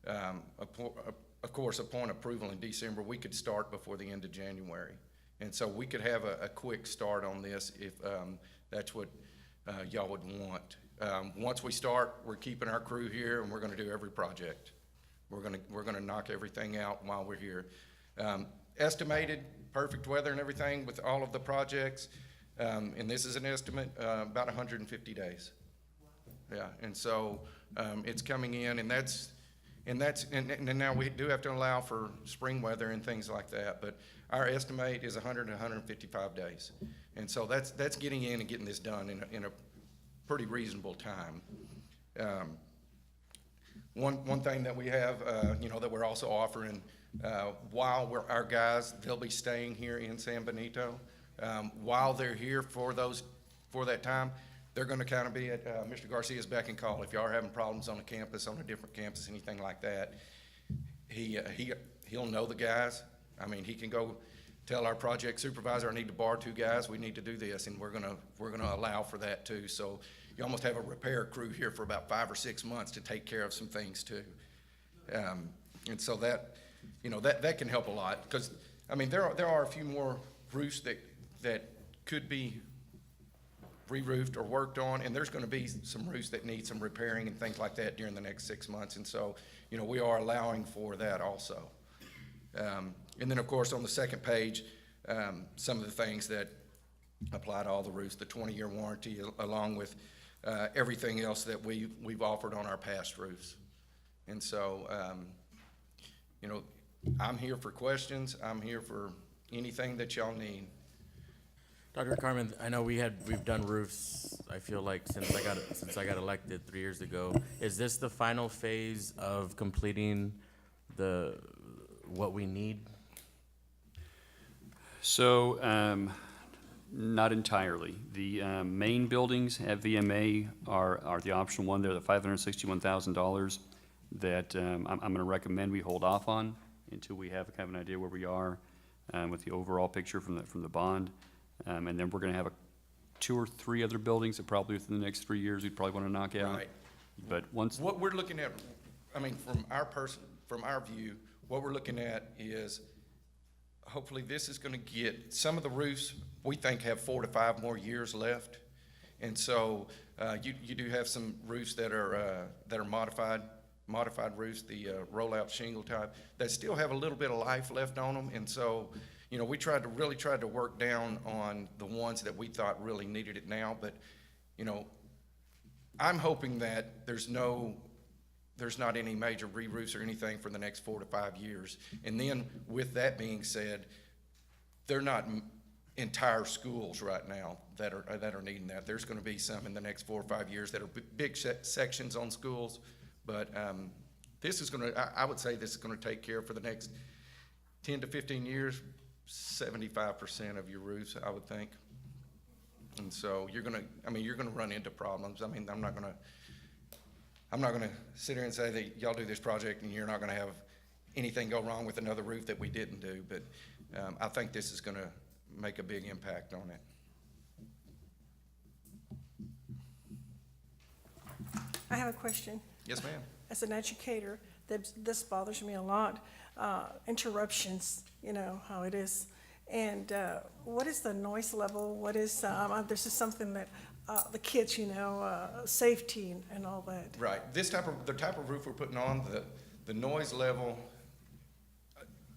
of course, upon approval in December, we could start before the end of January. And so we could have a quick start on this if that's what y'all would want. Once we start, we're keeping our crew here, and we're going to do every project. We're going to knock everything out while we're here. Estimated perfect weather and everything with all of the projects, and this is an estimate, about 150 days. Yeah, and so it's coming in, and now we do have to allow for spring weather and things like that, but our estimate is 100 to 155 days. And so that's getting in and getting this done in a pretty reasonable time. One thing that we have, you know, that we're also offering, while our guys, they'll be staying here in San Benito. While they're here for that time, they're going to kind of be at Mr. Garcia's beck and call. If y'all are having problems on a campus, on a different campus, anything like that, he'll know the guys. I mean, he can go tell our project supervisor, I need to borrow 2 guys, we need to do this, and we're gonna allow for that too. So you almost have a repair crew here for about 5 or 6 months to take care of some things too. And so that, you know, that can help a lot, because, I mean, there are a few more roofs that could be re-roofed or worked on, and there's gonna be some roofs that need some repairing and things like that during the next 6 months. And so, you know, we are allowing for that also. And then, of course, on the second page, some of the things that apply to all the roofs, the 20-year warranty, along with everything else that we've offered on our past roofs. And so, you know, I'm here for questions. I'm here for anything that y'all need. Dr. Carmen, I know we've done roofs, I feel like, since I got elected 3 years ago. Is this the final phase of completing what we need? So, not entirely. The main buildings have VMA are the optional one. They're the $561,000 that I'm going to recommend we hold off on until we have kind of an idea where we are with the overall picture from the bond. And then we're going to have 2 or 3 other buildings that probably within the next 3 years we'd probably want to knock out. Right. But once what we're looking at, I mean, from our view, what we're looking at is hopefully this is going to get some of the roofs we think have 4 to 5 more years left. And so You do have some roofs that are modified roofs, the rollout shingle type, that still have a little bit of life left on them. And so, you know, we really tried to work down on the ones that we thought really needed it now. But, you know, I'm hoping that there's not any major re-roofs or anything for the next 4 to 5 years. And then with that being said, they're not entire schools right now that are needing that. There's going to be some in the next 4 or 5 years that are big sections on schools. But this is going to, I would say this is going to take care of, for the next 10 to 15 years, 75% of your roofs, I would think. And so you're going to run into problems. I mean, I'm not going to sit here and say that y'all do this project and you're not going to have anything go wrong with another roof that we didn't do. But I think this is going to make a big impact on it. I have a question. Yes, ma'am. As an educator, this bothers me a lot. Interruptions, you know how it is. And what is the noise level? What is, this is something that the kids, you know, safety and all that. Right. The type of roof we're putting on, the noise level,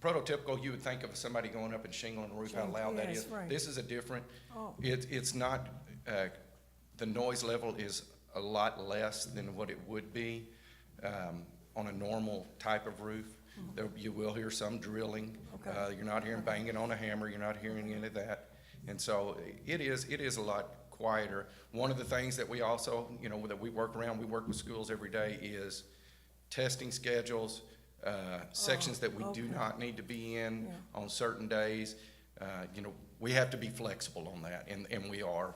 prototypical, you would think of somebody going up and shingling a roof, how loud that is. Right. This is a different, Oh. it's not, the noise level is a lot less than what it would be on a normal type of roof. You will hear some drilling. Okay. You're not hearing banging on a hammer. You're not hearing any of that. And so it is a lot quieter. One of the things that we also, you know, that we work with schools every day is testing schedules, sections that we do not need to be in on certain days. You know, we have to be flexible on that, and we are.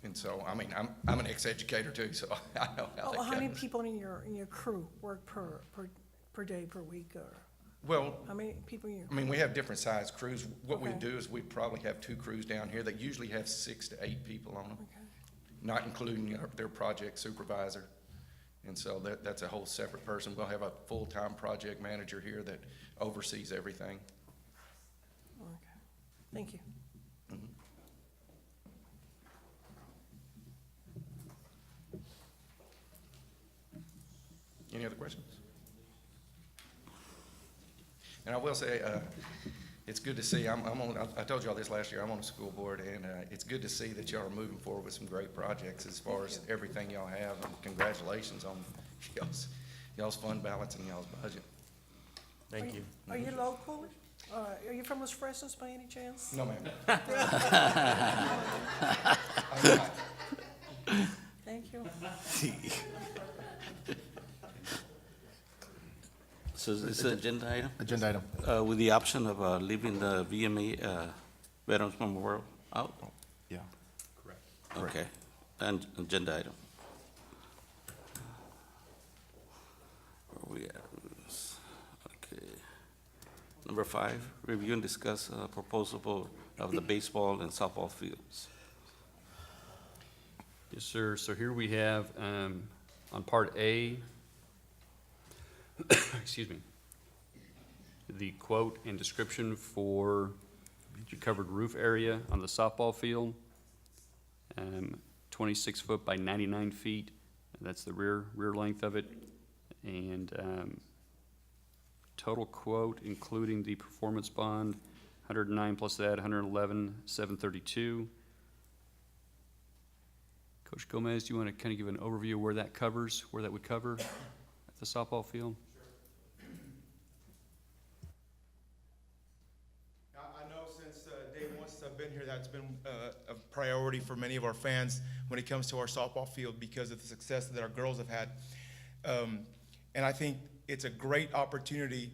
And so, I mean, I'm an ex-educator too, so I know how that goes. How many people in your crew work per day, per week, or? Well, How many people in your? I mean, we have different size crews. What we Okay. do is we probably have 2 crews down here that usually have 6 to 8 people on them, Okay. not including their project supervisor. And so that's a whole separate person. We'll have a full-time project manager here that oversees everything. Okay. Thank you. Any other questions? And I will say, it's good to see, I told you all this last year, I'm on the school board, and it's good to see that y'all are moving forward with some great projects as far as everything y'all have, and congratulations on y'all's fund balance and y'all's budget. Thank you. Are you local? Are you from Los Fresnos by any chance? No, ma'am. Thank you. So it's an agenda item? Agenda item. With the option of leaving the VMA Veterans Memorial out? Yeah. Okay, and agenda item. Where we at? Okay. Number 5, review and discuss proposal of the baseball and softball fields. Yes, sir. So here we have, on Part A, excuse me, the quote and description for the covered roof area on the softball field. 26 foot by 99 feet. That's the rear length of it. And total quote, including the performance bond, 109 plus that, 111,732. Coach Gomez, do you want to kind of give an overview of where that would cover at the softball field? I know since day one, since I've been here, that's been a priority for many of our fans when it comes to our softball field because of the success that our girls have had. And I think it's a great opportunity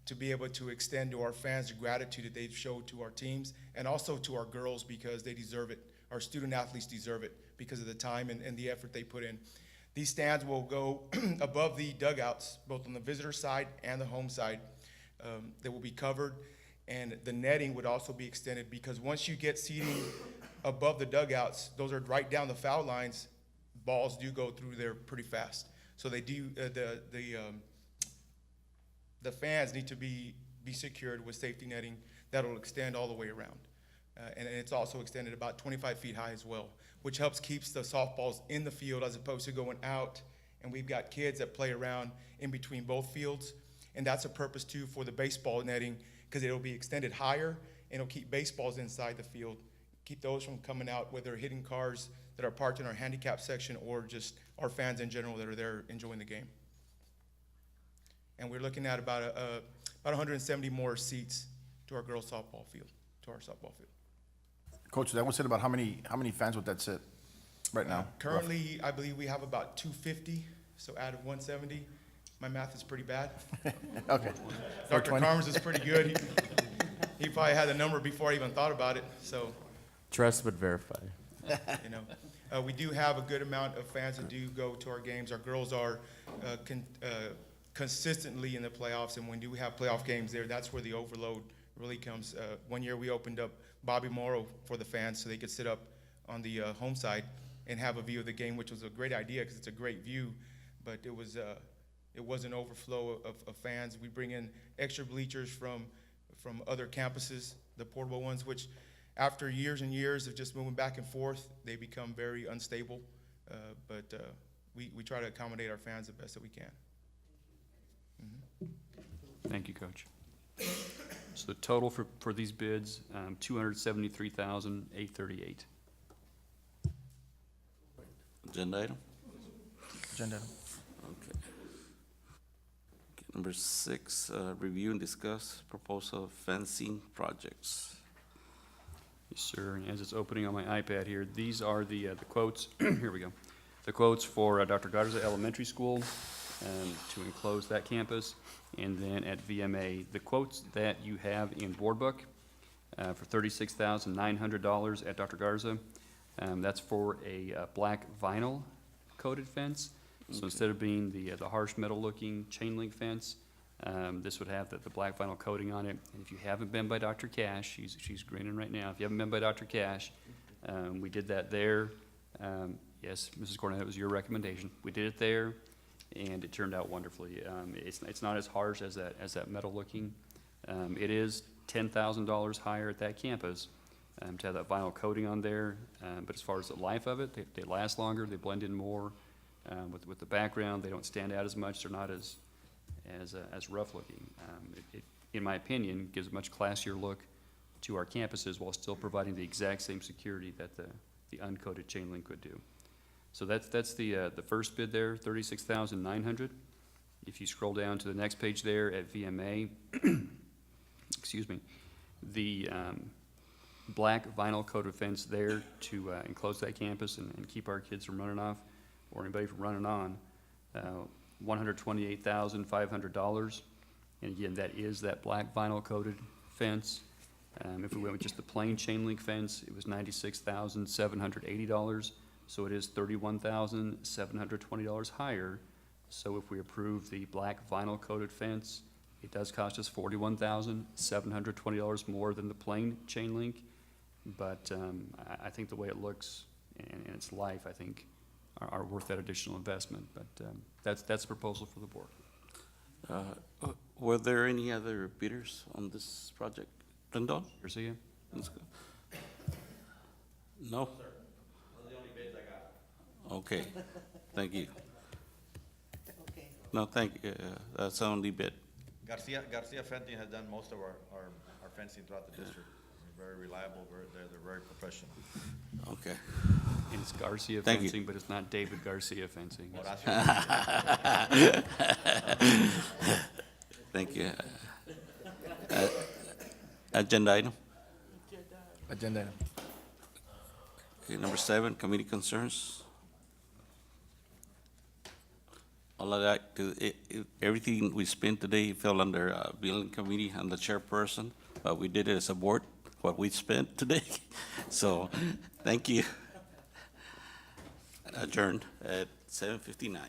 to be able to extend to our fans the gratitude that they've showed to our teams and also to our girls because they deserve it. Our student athletes deserve it because of the time and the effort they put in. These stands will go above the dugouts, both on the visitor side and the home side. They will be covered, and the netting would also be extended because once you get seating above the dugouts, those are right down the foul lines, balls do go through there pretty fast. So they do, the fans need to be secured with safety netting that'll extend all the way around. And it's also extended about 25 feet high as well, which helps keeps the softballs in the field as opposed to going out. And we've got kids that play around in between both fields. And that's a purpose too for the baseball netting, because it'll be extended higher and it'll keep baseballs inside the field, keep those from coming out, whether hitting cars that are parked in our handicap section or just our fans in general that are there enjoying the game. And we're looking at about 170 more seats to our girls softball field, to our softball field. Coach, that one said about how many fans would that sit right now? Currently, I believe we have about 250, so out of 170, my math is pretty bad. Okay. Dr. 420. Carmes is pretty good. He probably had the number before I even thought about it, so, Trust but verify. you know. We do have a good amount of fans that do go to our games. Our girls are consistently in the playoffs, and when we have playoff games there, that's where the overload really comes. One year we opened up Bobby Morrow for the fans so they could sit up on the home side and have a view of the game, which was a great idea because it's a great view, but it was an overflow of fans. We bring in extra bleachers from other campuses, the portable ones, which after years and years of just moving back and forth, they become very unstable. But we try to accommodate our fans the best that we can. Thank you, Coach. So the total for these bids, $273,838. Agenda item? Agenda. Okay. Number 6, review and discuss proposal of fencing projects. Yes, sir, and as it's opening on my iPad here, these are the quotes, here we go. The quotes for Dr. Garza Elementary School to enclose that campus, and then at VMA, the quotes that you have in Board Book for $36,900 at Dr. Garza. That's for a black vinyl coated fence. So instead of being the harsh metal looking chain link fence, this would have the black vinyl coating on it. And if you haven't been by Dr. Cash, she's grinning right now. If you haven't been by Dr. Cash, we did that there. Yes, Mrs. Cornett, it was your recommendation. We did it there, and it turned out wonderfully. It's not as harsh as that metal looking. It is $10,000 higher at that campus to have that vinyl coating on there. But as far as the life of it, they last longer. They blend in more with the background. They don't stand out as much. They're not as rough looking. It, in my opinion, gives a much classier look to our campuses while still providing the exact same security that the uncoated chain link would do. So that's the first bid there, $36,900. If you scroll down to the next page there at VMA, excuse me, the black vinyl coated fence there to enclose that campus and keep our kids from running off or anybody from running on, $128,500. And again, that is that black vinyl coated fence. If we went with just the plain chain link fence, it was $96,780. So it is $31,720 higher. So if we approve the black vinyl coated fence, it does cost us $41,720 more than the plain chain link. But I think the way it looks and its life, I think, are worth that additional investment. But that's the proposal for the board. Were there any other bidders on this project? Rendon? Garcia? Let's go. No? Okay, thank you. No, thank you, that's the only bid. Garcia Fencing has done most of our fencing throughout the district. They're very reliable, they're very professional. Okay. And it's Garcia Thank you. Fencing, but it's not David Garcia Fencing. Thank you. Agenda item? Agenda item. Okay, number 7, committee concerns. All of that, everything we spent today fell under building committee and the chairperson, but we did it as a board, what we spent today. So, thank you. Adjourned at 7:59.